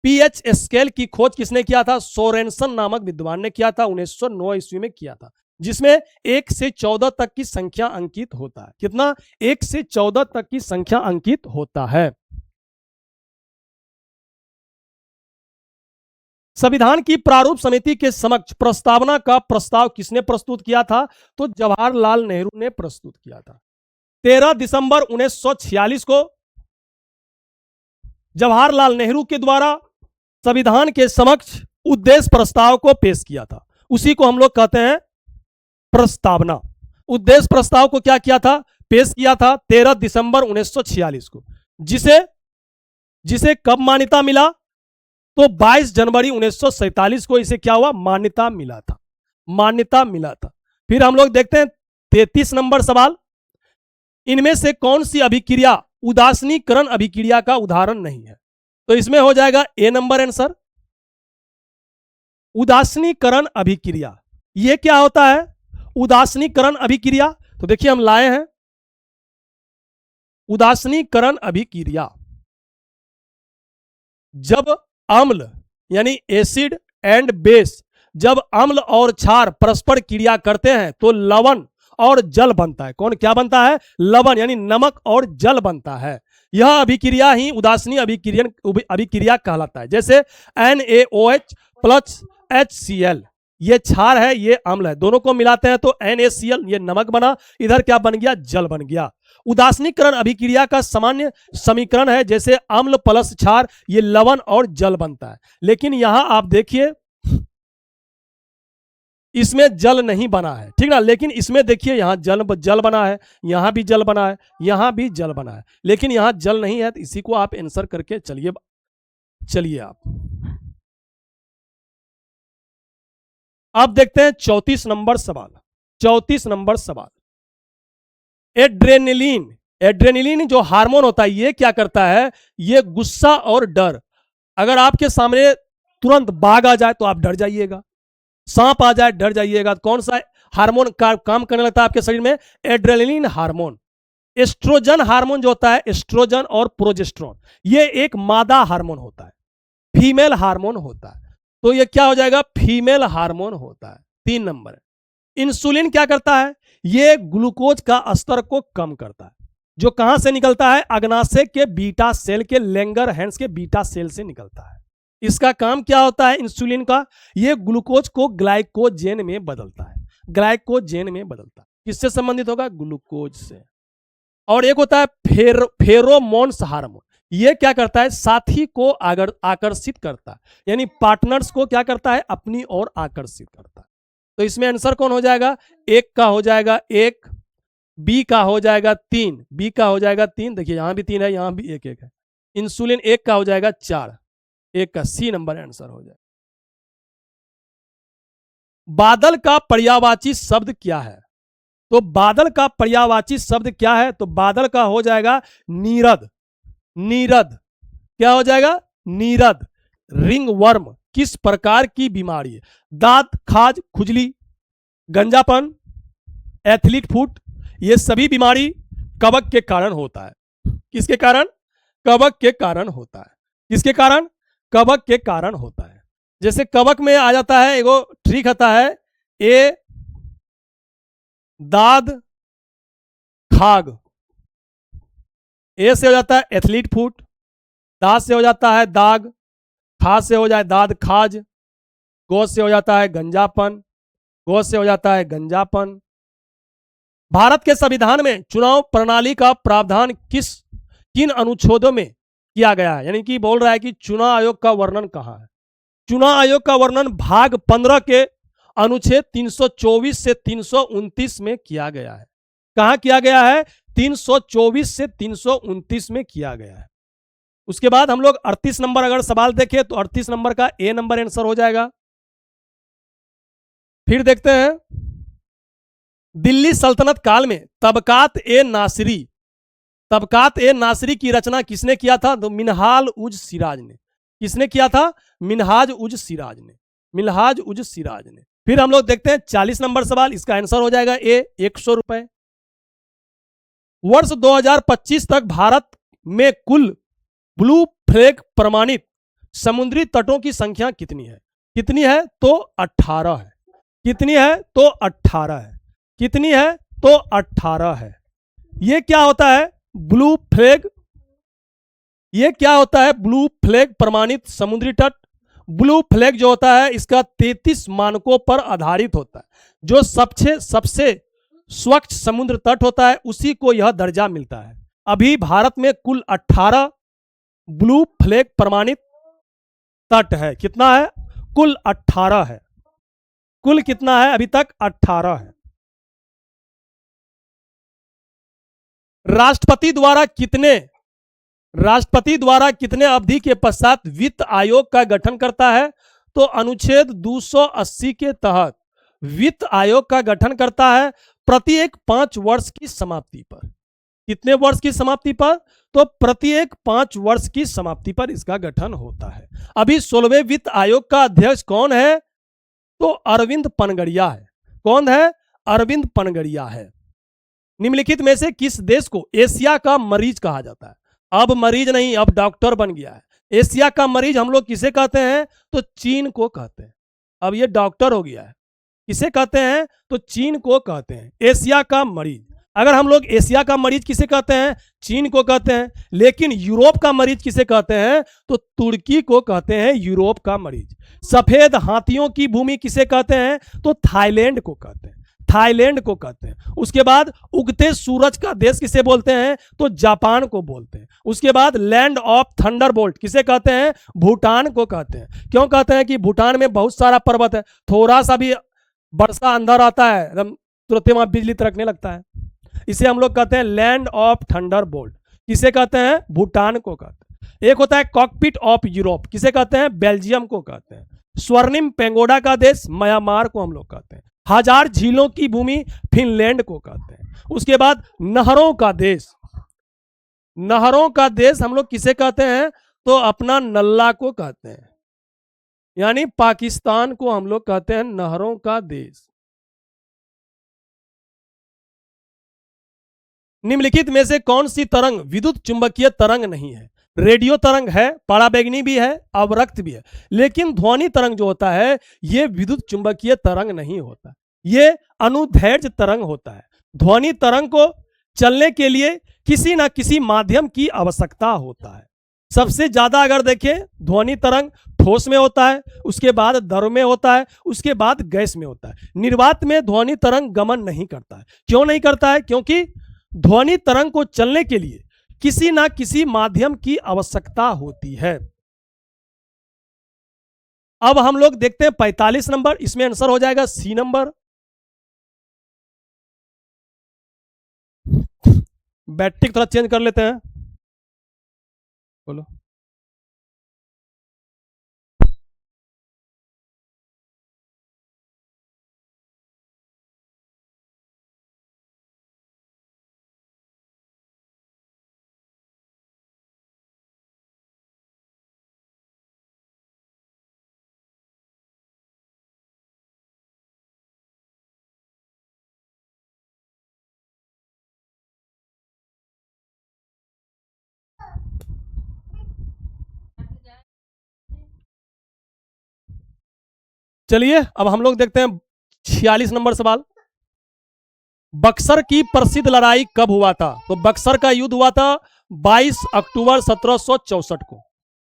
PH scale की खोज किसने किया था, सोरेनसन नामक विद्वान ने किया था, 1909 ईस्वी में किया था, जिसमें 1 से 14 तक की संख्या अंकित होता है। कितना, 1 से 14 तक की संख्या अंकित होता है। संविधान की प्रारूप समिति के समक्ष प्रस्तावना का प्रस्ताव किसने प्रस्तुत किया था, तो जवाहरलाल नेहरू ने प्रस्तुत किया था। 13 दिसंबर 1946 को जवाहरलाल नेहरू के द्वारा संविधान के समक्ष उद्देश्य प्रस्ताव को पेश किया था। उसी को हम लोग कहते हैं प्रस्तावना। उद्देश्य प्रस्ताव को क्या किया था, पेश किया था 13 दिसंबर 1946 को, जिसे कब मान्यता मिला, तो 22 जनवरी 1947 को इसे क्या हुआ, मान्यता मिला था। फिर हम लोग देखते हैं 33 नंबर सवाल, इनमें से कौन सी अभिक्रिया उदासीनीकरण अभिक्रिया का उदाहरण नहीं है, तो इसमें हो जाएगा ए नंबर आंसर। उदासीनीकरण अभिक्रिया, यह क्या होता है, उदासीनीकरण अभिक्रिया, तो देखिए हम लाए हैं उदासीनीकरण अभिक्रिया। जब अम्ल यानी एसिड एंड बेस, जब अम्ल और क्षार परस्पर क्रिया करते हैं तो लवण और जल बनता है। कौन क्या बनता है, लवण यानी नमक और जल बनता है। यह अभिक्रिया ही उदासीनी अभिक्रिया कहलाता है। जैसे NaOH प्लस HCl, ये क्षार है, ये अम्ल है, दोनों को मिलाते हैं तो NaCl, ये नमक बना, इधर क्या बन गया, जल बन गया। उदासीनीकरण अभिक्रिया का सामान्य समीकरण है, जैसे अम्ल प्लस क्षार, ये लवण और जल बनता है। लेकिन यहां आप देखिए इसमें जल नहीं बना है, ठीक ना। लेकिन इसमें देखिए यहां जल बना है, यहां भी जल बना है, यहां भी जल बना है, लेकिन यहां जल नहीं है। तो इसी को आप आंसर करके चलिए चलिए आप। अब देखते हैं 34 नंबर सवाल। 34 नंबर सवाल। एड्रेनलिन, एड्रेनलिन जो हार्मोन होता है ये क्या करता है, ये गुस्सा और डर। अगर आपके सामने तुरंत बाघ आ जाए तो आप डर जाइएगा, सांप आ जाए डर जाइएगा। कौन सा हार्मोन का काम करने लगता है आपके शरीर में, एड्रेनलिन हार्मोन। एस्ट्रोजन हार्मोन जो होता है, एस्ट्रोजन और प्रोजेस्टेरोन, ये एक मादा हार्मोन होता है, फीमेल हार्मोन होता है। तो ये क्या हो जाएगा, फीमेल हार्मोन होता है। 3 नंबर है। इंसुलिन क्या करता है, ये ग्लूकोज का स्तर को कम करता है, जो कहां से निकलता है, अग्नाशय के बीटा सेल के लैंगरहैंस के बीटा सेल से निकलता है। इसका काम क्या होता है इंसुलिन का, ये ग्लूकोज को ग्लाइकोजेन में बदलता है, ग्लाइकोजेन में बदलता है। किससे संबंधित होगा, ग्लूकोज से। और एक होता है फेरोमोन्स हार्मोन, ये क्या करता है, साथी को आकर्षित करता है, यानी पार्टनर्स को क्या करता है, अपनी ओर आकर्षित करता है। तो इसमें आंसर कौन हो जाएगा, एक का हो जाएगा 1, बी का हो जाएगा 3, बी का हो जाएगा 3, देखिए यहां भी 3 है, यहां भी 1 1 है। इंसुलिन 1 का हो जाएगा 4, 1 का सी नंबर आंसर हो जाएगा। बादल का पर्यायवाची शब्द क्या है, तो बादल का पर्यायवाची शब्द क्या है, तो बादल का हो जाएगा नीरद। नीरद क्या हो जाएगा, नीरद। रिंग वर्म किस प्रकार की बीमारी है, दांत खाज, खुजली, गंजापन, एथलीट फुट, ये सभी बीमारी कवक के कारण होता है। किसके कारण, कवक के कारण होता है। किसके कारण, कवक के कारण होता है। जैसे कवक में आ जाता है, एगो ट्रिक आता है, ए दाद खाग, ए से हो जाता है एथलीट फुट, दाद से हो जाता है दाग, खा से हो जाए दाद खाज, गो से हो जाता है गंजापन, गो से हो जाता है गंजापन। भारत के संविधान में चुनाव प्रणाली का प्रावधान किन अनुच्छेदों में किया गया है, यानी कि बोल रहा है कि चुनाव आयोग का वर्णन कहां है। चुनाव आयोग का वर्णन भाग 15 के अनुच्छेद 324 से 329 में किया गया है। कहां किया गया है, 324 से 329 में किया गया है। उसके बाद हम लोग 38 नंबर अगर सवाल देखें तो 38 नंबर का ए नंबर आंसर हो जाएगा। फिर देखते हैं, दिल्ली सल्तनत काल में तबकात ए नासिरी, तबकात ए नासिरी की रचना किसने किया था, तो मिनहाल उज सिराज ने। किसने किया था, मिनहाज उज सिराज ने, मिनहाज उज सिराज ने। फिर हम लोग देखते हैं 40 नंबर सवाल, इसका आंसर हो जाएगा ए 100 रुपए। वर्ष 2025 तक भारत में कुल ब्लू फ्लैग प्रमाणित समुद्री तटों की संख्या कितनी है, कितनी है, तो 18 है। कितनी है, तो 18 है। कितनी है, तो 18 है। ये क्या होता है, ब्लू फ्लैग, ये क्या होता है, ब्लू फ्लैग प्रमाणित समुद्री तट। ब्लू फ्लैग जो होता है इसका 33 मानकों पर आधारित होता है। जो सबसे स्वच्छ समुद्र तट होता है उसी को यह दर्जा मिलता है। अभी भारत में कुल 18 ब्लू फ्लैग प्रमाणित तट है। कितना है, कुल 18 है। कुल कितना है, अभी तक 18 है। राष्ट्रपति द्वारा कितने अवधि के पश्चात वित्त आयोग का गठन करता है, तो अनुच्छेद 280 के तहत वित्त आयोग का गठन करता है प्रत्येक 5 वर्ष की समाप्ति पर। कितने वर्ष की समाप्ति पर, तो प्रत्येक 5 वर्ष की समाप्ति पर इसका गठन होता है। अभी 16वें वित्त आयोग का अध्यक्ष कौन है, तो अरविंद पनगड़िया है। कौन है, अरविंद पनगड़िया है। निम्नलिखित में से किस देश को एशिया का मरीज कहा जाता है, अब मरीज नहीं, अब डॉक्टर बन गया है। एशिया का मरीज हम लोग किसे कहते हैं, तो चीन को कहते हैं। अब ये डॉक्टर हो गया है। किसे कहते हैं, तो चीन को कहते हैं एशिया का मरीज। अगर हम लोग एशिया का मरीज किसे कहते हैं, चीन को कहते हैं। लेकिन यूरोप का मरीज किसे कहते हैं, तो तुर्की को कहते हैं यूरोप का मरीज। सफेद हाथियों की भूमि किसे कहते हैं, तो थाईलैंड को कहते हैं, थाईलैंड को कहते हैं। उसके बाद उगते सूरज का देश किसे बोलते हैं, तो जापान को बोलते हैं। उसके बाद लैंड ऑफ थंडरबोल्ट किसे कहते हैं, भूटान को कहते हैं। क्यों कहते हैं कि भूटान में बहुत सारा पर्वत है, थोड़ा सा भी वर्षा अंधर आता है एकदम, तुरंत वहां बिजली तड़कने लगता है। इसे हम लोग कहते हैं लैंड ऑफ थंडर बोल्ट। किसे कहते हैं? भूटान को कहते हैं। एक होता है कॉकपिट ऑफ यूरोप, किसे कहते हैं? बेल्जियम को कहते हैं। स्वर्णिम पेंगोडा का देश म्यांमार को हम लोग कहते हैं। हजार झीलों की भूमि फिनलैंड को कहते हैं। उसके बाद नहरों का देश, नहरों का देश हम लोग किसे कहते हैं? तो अपना नल्ला को कहते हैं, यानी पाकिस्तान को हम लोग कहते हैं नहरों का देश। निम्नलिखित में से कौन सी तरंग विद्युत चुंबकीय तरंग नहीं है? रेडियो तरंग है, पराबैंगनी भी है, अवरक्त भी है, लेकिन ध्वनि तरंग जो होता है यह विद्युत चुंबकीय तरंग नहीं होता, यह अनुदैर्ध्य तरंग होता है। ध्वनि तरंग को चलने के लिए किसी ना किसी माध्यम की आवश्यकता होता है। सबसे ज्यादा अगर देखें ध्वनि तरंग ठोस में होता है, उसके बाद द्रव में होता है, उसके बाद गैस में होता है। निर्वात में ध्वनि तरंग गमन नहीं करता है। क्यों नहीं करता है? क्योंकि ध्वनि तरंग को चलने के लिए किसी ना किसी माध्यम की आवश्यकता होती है। अब हम लोग देखते हैं 45 नंबर, इसमें आंसर हो जाएगा सी नंबर। बैटरी थोड़ा चेंज कर लेते हैं, बोलो। चलिए अब हम लोग देखते हैं 46 नंबर सवाल। बक्सर की प्रसिद्ध लड़ाई कब हुआ था? तो बक्सर का युद्ध हुआ था 22 अक्टूबर 1764 को।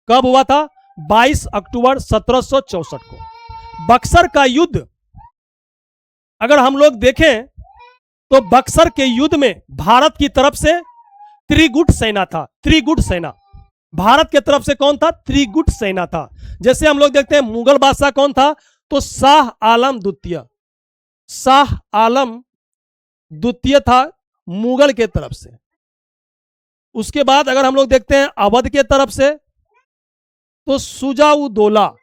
कब हुआ था? 22 अक्टूबर 1764 को। बक्सर का युद्ध अगर हम लोग देखें तो बक्सर के युद्ध में भारत की तरफ से त्रिगुट सेना था। त्रिगुट सेना भारत के तरफ से कौन था? त्रिगुट सेना था। जैसे हम लोग देखते हैं मुगल बादशाह कौन था? तो शाह आलम द्वितीय। शाह आलम द्वितीय था मुगल के तरफ से। उसके बाद अगर हम लोग देखते हैं अवध के तरफ से तो सुजाउदौला,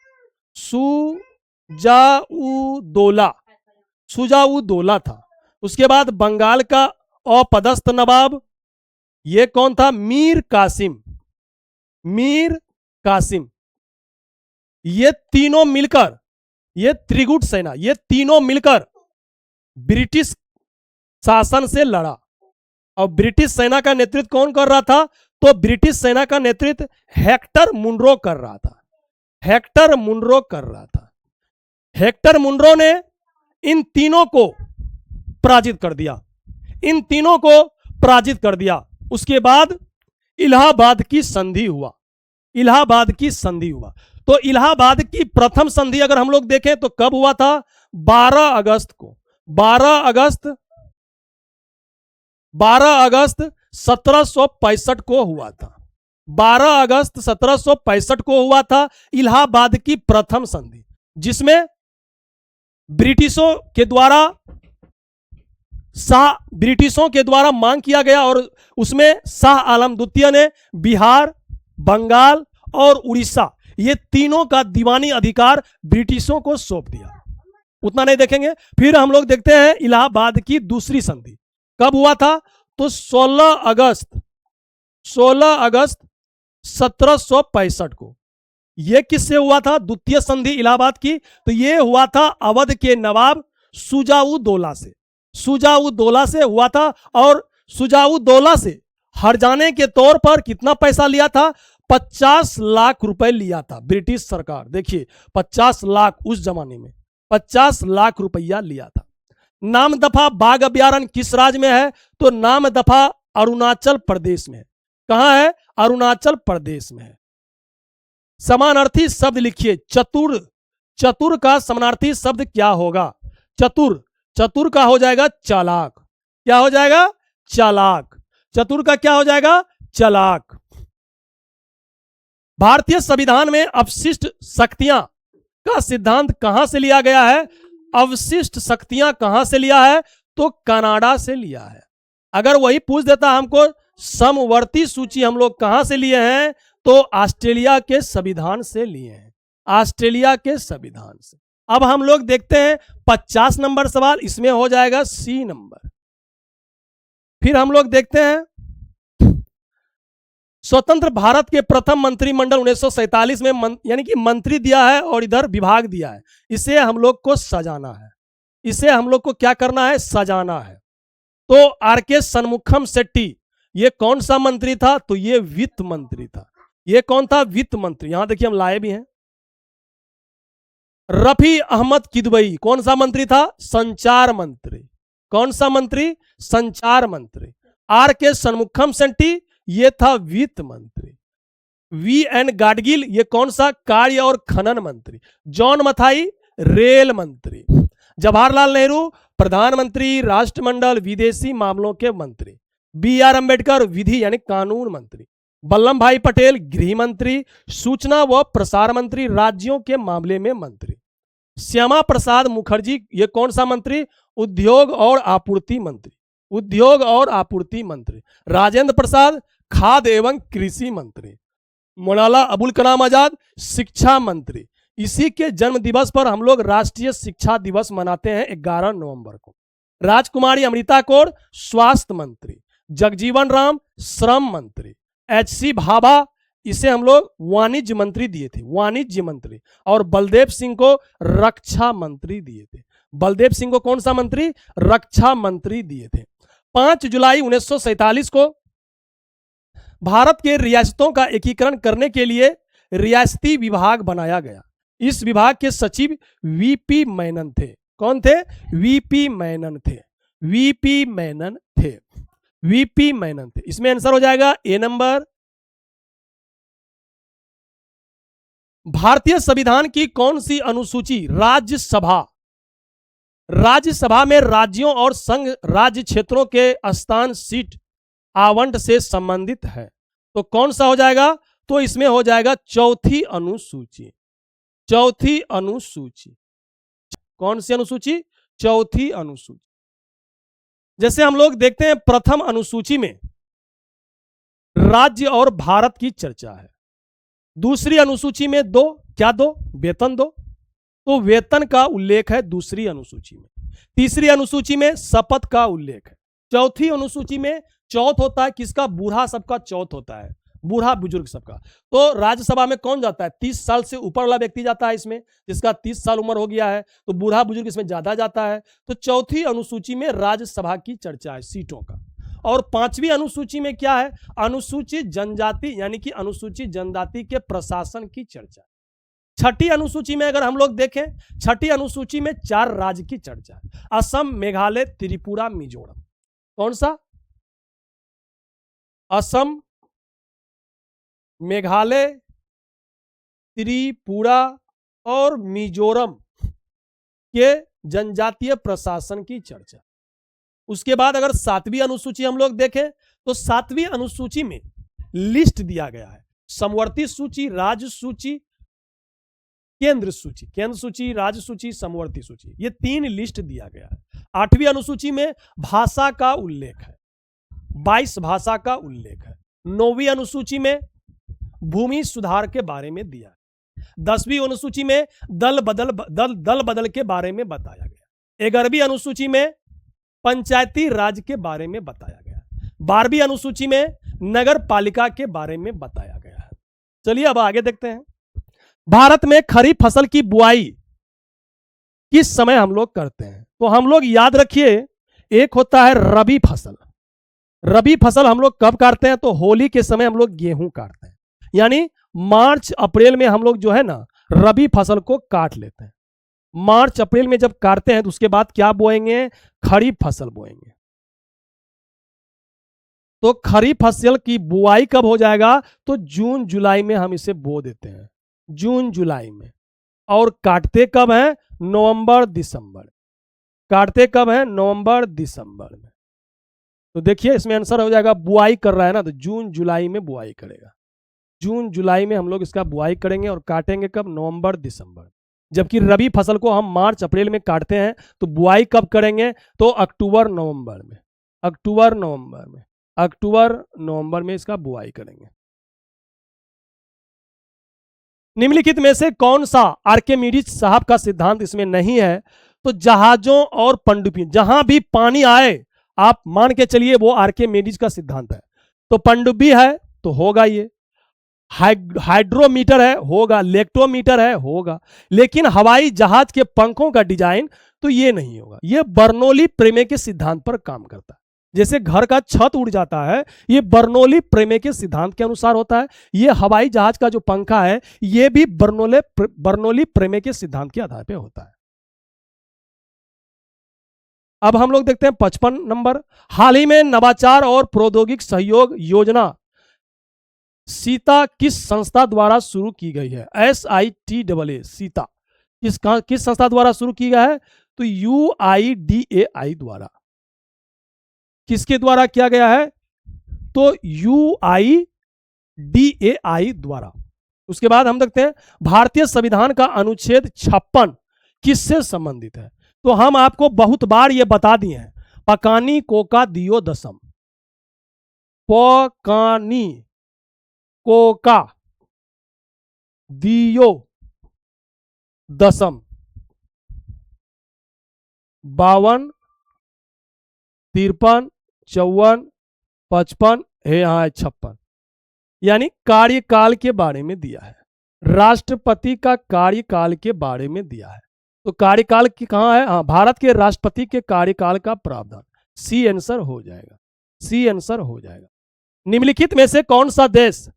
सुजाउदौला, सुजाउदौला था। उसके बाद बंगाल का अपदस्थ नवाब ये कौन था? मीर कासिम, मीर कासिम। ये तीनों मिलकर, ये त्रिगुट सेना, ये तीनों मिलकर ब्रिटिश शासन से लड़ा। और ब्रिटिश सेना का नेतृत्व कौन कर रहा था? तो ब्रिटिश सेना का नेतृत्व हेक्टर मुनरो कर रहा था। हेक्टर मुनरो कर रहा था। हेक्टर मुनरो ने इन तीनों को पराजित कर दिया, इन तीनों को पराजित कर दिया। उसके बाद इलाहाबाद की संधि हुआ, इलाहाबाद की संधि हुआ। तो इलाहाबाद की प्रथम संधि अगर हम लोग देखें तो कब हुआ था? 12 अगस्त को। 12 अगस्त 1765 को हुआ था। 12 अगस्त 1765 को हुआ था इलाहाबाद की प्रथम संधि, जिसमें ब्रिटिशों के द्वारा मांग किया गया और उसमें शाह आलम द्वितीय ने बिहार, बंगाल और उड़ीसा ये तीनों का दीवानी अधिकार ब्रिटिशों को सौंप दिया। उतना नहीं देखेंगे। फिर हम लोग देखते हैं इलाहाबाद की दूसरी संधि कब हुआ था? तो 16 अगस्त 1765 को। यह किससे हुआ था? द्वितीय संधि इलाहाबाद की। तो यह हुआ था अवध के नवाब सुजाउदौला से। सुजाउदौला से हुआ था और सुजाउदौला से हरजाने के तौर पर कितना पैसा लिया था? 50 लाख रुपए लिया था ब्रिटिश सरकार। देखिए 50 लाख, उस जमाने में 50 लाख रुपया लिया था। नामदफा बाघ अभ्यारण्य किस राज्य में है? तो नामदफा अरुणाचल प्रदेश में है। कहां है? अरुणाचल प्रदेश में है। समानार्थी शब्द लिखिए। चतुर, चतुर का समानार्थी शब्द क्या होगा? चतुर, चतुर का हो जाएगा चालाक। क्या हो जाएगा? चालाक। चतुर का क्या हो जाएगा? चालाक। भारतीय संविधान में अपशिष्ट शक्तियां का सिद्धांत कहां से लिया गया है? अवशिष्ट शक्तियां कहां से लिया है? तो कनाडा से लिया है। अगर वही पूछ देता हमको समवर्ती सूची हम लोग कहां से लिए हैं, तो ऑस्ट्रेलिया के संविधान से लिए हैं, ऑस्ट्रेलिया के संविधान से। अब हम लोग देखते हैं 50 नंबर सवाल, इसमें हो जाएगा सी नंबर। फिर हम लोग देखते हैं स्वतंत्र भारत के प्रथम मंत्रिमंडल 1947 में यानी कि मंत्री दिया है और इधर विभाग दिया है, इसे हम लोग को सजाना है, इसे हम लोग को क्या करना है? सजाना है। तो आर.के. शनमुखम शेट्टी ये कौन सा मंत्री था? तो ये वित्त मंत्री था। ये कौन था? वित्त मंत्री। यहां देखिए हम लाए भी हैं। रफी अहमद किदवई कौन सा मंत्री था? संचार मंत्री। कौन सा मंत्री? संचार मंत्री। आर.के. शनमुखम शेट्टी ये था वित्त मंत्री। वी.एन. गाडगिल ये कौन सा? कार्य और खनन मंत्री। जॉन मथाई रेल मंत्री। जवाहरलाल नेहरू प्रधानमंत्री, राष्ट्रमंडल, विदेशी मामलों के मंत्री। बी.आर. अंबेडकर विधि यानी कानून मंत्री। वल्लभ भाई पटेल गृह मंत्री, सूचना व प्रसार मंत्री, राज्यों के मामले में मंत्री। श्यामा प्रसाद मुखर्जी ये कौन सा मंत्री? उद्योग और आपूर्ति मंत्री। उद्योग और आपूर्ति मंत्री। राजेंद्र प्रसाद खाद्य एवं कृषि मंत्री। मौलाना अबुल कलाम आजाद शिक्षा मंत्री। इसी के जन्म दिवस पर हम लोग राष्ट्रीय शिक्षा दिवस मनाते हैं 11 नवंबर को। राजकुमारी अमृता कौर स्वास्थ्य मंत्री। जगजीवन राम श्रम मंत्री। एच.सी. भाभा इसे हम लोग वाणिज्य मंत्री दिए थे, वाणिज्य मंत्री। और बलदेव सिंह को रक्षा मंत्री दिए थे। बलदेव सिंह को कौन सा मंत्री? रक्षा मंत्री दिए थे। 5 जुलाई 1947 को भारत के रियासतों का एकीकरण करने के लिए रियासती विभाग बनाया गया। इस विभाग के सचिव वीपी मेनन थे। कौन थे? वीपी मेनन थे। वीपी मेनन थे। वीपी मेनन थे। इसमें आंसर हो जाएगा ए नंबर। भारतीय संविधान की कौन सी अनुसूची राज्यसभा? राज्यसभा में राज्यों और संघ राज्य क्षेत्रों के स्थान सीट आवंट से संबंधित है, तो कौन सा हो जाएगा? तो इसमें हो जाएगा चौथी अनुसूची। चौथी अनुसूची। कौन सी अनुसूची? चौथी अनुसूची। जैसे हम लोग देखते हैं प्रथम अनुसूची में राज्य और भारत की चर्चा है। दूसरी अनुसूची में दो, क्या दो? वेतन दो, तो वेतन का उल्लेख है दूसरी अनुसूची में। तीसरी अनुसूची में शपथ का उल्लेख है। चौथी अनुसूची में चौथ होता है किसका? बूढ़ा सबका चौथ होता है, बूढ़ा बुजुर्ग सबका। तो राज्यसभा में कौन जाता है? 30 साल से ऊपर वाला व्यक्ति जाता है इसमें, जिसका 30 साल उम्र हो गया है, तो बूढ़ा बुजुर्ग इसमें ज्यादा जाता है। तो चौथी अनुसूची में राज्यसभा की चर्चा है सीटों का। और 5वीं अनुसूची में क्या है? अनुसूचित जनजाति यानी कि अनुसूचित जनजाति के प्रशासन की चर्चा। छठी अनुसूची में अगर हम लोग देखें, छठी अनुसूची में 4 राज्य की चर्चा है। असम, मेघालय, त्रिपुरा, मिजोरम। कौन सा? असम, मेघालय, त्रिपुरा और मिजोरम के जनजातीय प्रशासन की चर्चा। उसके बाद अगर 7वीं अनुसूची हम लोग देखें, तो 7वीं अनुसूची में लिस्ट दिया गया है। समवर्ती सूची, राज्य सूची, केंद्र सूची। केंद्र सूची, राज्य सूची, समवर्ती सूची, ये 3 लिस्ट दिया गया है। 8वीं अनुसूची में भाषा का उल्लेख है, 22 भाषा का उल्लेख है। 9वीं अनुसूची में भूमि सुधार के बारे में दिया है। 10वीं अनुसूची में दल बदल के बारे में बताया गया। 11वीं अनुसूची में पंचायती राज के बारे में बताया गया। 12वीं अनुसूची में नगर पालिका के बारे में बताया गया है। चलिए अब आगे देखते हैं। भारत में खरीफ फसल की बुआई किस समय हम लोग करते हैं? तो हम लोग याद रखिए, एक होता है रबी फसल। रबी फसल हम लोग कब काटते हैं? तो होली के समय हम लोग गेहूं काटते हैं, यानी मार्च अप्रैल में हम लोग जो है ना रबी फसल को काट लेते हैं। मार्च अप्रैल में जब काटते हैं तो उसके बाद क्या बोएंगे? खरीफ फसल बोएंगे। तो खरीफ फसल की बुआई कब हो जाएगा? तो जून जुलाई में हम इसे बो देते हैं, जून जुलाई में। और काटते कब है? नवंबर दिसंबर। काटते कब है? नवंबर दिसंबर में। तो देखिए इसमें आंसर हो जाएगा, बुआई कर रहा है ना, तो जून जुलाई में बुआई करेगा। जून जुलाई में हम लोग इसका बुआई करेंगे और काटेंगे कब? नवंबर दिसंबर। जबकि रबी फसल को हम मार्च अप्रैल में काटते हैं। तो बुआई कब करेंगे? तो अक्टूबर नवंबर में, अक्टूबर नवंबर में, अक्टूबर नवंबर में इसका बुआई करेंगे। निम्नलिखित में से कौन सा आर्किमिडीज साहब का सिद्धांत इसमें नहीं है? तो जहाजों और पनडुब्बियों, जहां भी पानी आए आप मान के चलिए वो आर्किमिडीज का सिद्धांत है। तो पनडुब्बी है तो होगा ये, हाइड्रोमीटर है होगा, लेक्टोमीटर है होगा, लेकिन हवाई जहाज के पंखों का डिजाइन तो ये नहीं होगा। ये बर्नौली प्रमेय के सिद्धांत पर काम करता है। जैसे घर का छत उड़ जाता है, ये बर्नौली प्रमेय के सिद्धांत के अनुसार होता है। ये हवाई जहाज का जो पंखा है ये भी बर्नौली प्रमेय के सिद्धांत के आधार पर होता है। अब हम लोग देखते हैं 55 नंबर। हाल ही में नवाचार और प्रौद्योगिक सहयोग योजना सीता किस संस्था द्वारा शुरू की गई है? SITA सीता किस संस्था द्वारा शुरू की गया है? तो UIDAI द्वारा। किसके द्वारा किया गया है? तो UIDAI द्वारा। उसके बाद हम देखते हैं भारतीय संविधान का अनुच्छेद 56 किससे संबंधित है? तो हम आपको बहुत बार ये बता दिए हैं, पकानी कोका दियो दसम, पकानी कोका दियो दसम, 52, 53, 54, 55 है, यहां है 56। यानी कार्यकाल के बारे में दिया है, राष्ट्रपति का कार्यकाल के बारे में दिया है। तो कार्यकाल की कहां है? हाँ, भारत के राष्ट्रपति के कार्यकाल का प्रावधान। सी आंसर हो जाएगा, सी आंसर हो जाएगा। निम्नलिखित में से कौन सा देश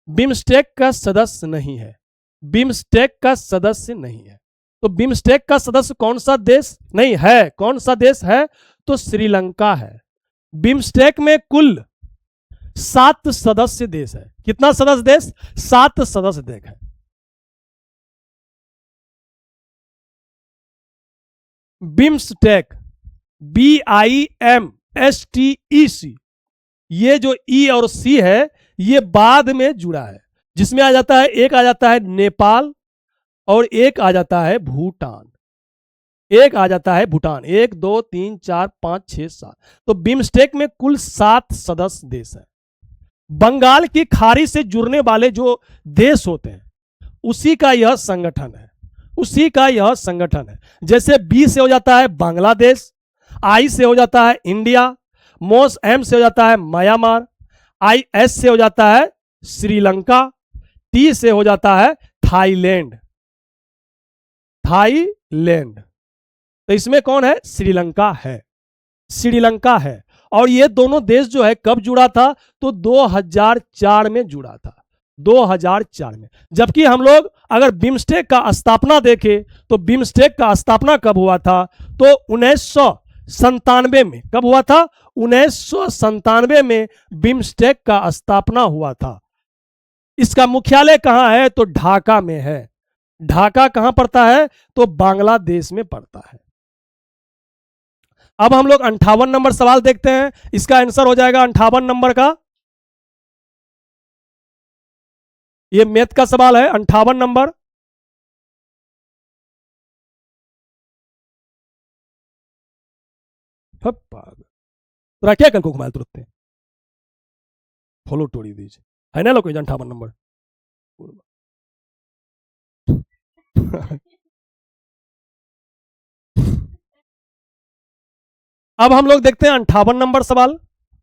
बिम्स्टेक का सदस्य नहीं है? बिम्स्टेक का सदस्य नहीं है। तो बिम्स्टेक का सदस्य कौन सा देश नहीं है? कौन सा देश है? तो श्रीलंका है। बिम्स्टेक में कुल 7 सदस्य देश है। कितना सदस्य देश? 7 सदस्य देश है। बिम्स्टेक, BIMSTEC, ये जो ई और सी है ये बाद में जुड़ा है, जिसमें आ जाता है, एक आ जाता है नेपाल और एक आ जाता है भूटान, एक आ जाता है भूटान। 1 2 3 4 5 6 7। तो बिम्स्टेक में कुल 7 सदस्य देश है। बंगाल की खाड़ी से जुड़ने वाले जो देश होते हैं उसी का यह संगठन है, उसी का यह संगठन है। जैसे बी से हो जाता है बांग्लादेश, आई से हो जाता है इंडिया, मोस एम से हो जाता है म्यांमार, IS से हो जाता है श्रीलंका, T से हो जाता है थाईलैंड, थाईलैंड। तो इसमें कौन है? श्रीलंका है, श्रीलंका है। और ये दोनों देश जो है कब जुड़ा था? तो 2004 में जुड़ा था, 2004 में। जबकि हम लोग अगर बिम्स्टेक का स्थापना देखें तो बिम्स्टेक का स्थापना कब हुआ था? तो 1997 में। कब हुआ था? 1997 में बिम्स्टेक का स्थापना हुआ था। इसका मुख्यालय कहां है? तो ढाका में है। ढाका कहां पड़ता है? तो बांग्लादेश में पड़ता है। अब हम लोग 58 नंबर सवाल देखते हैं। इसका आंसर हो जाएगा 58 नंबर का, ये मैथ का सवाल है 58 नंबर। तो क्या कल को घुमाया तुरंत फॉलो तोड़ी दीजिए, है ना लोग 58 नंबर। अब हम लोग देखते हैं 58 नंबर सवाल।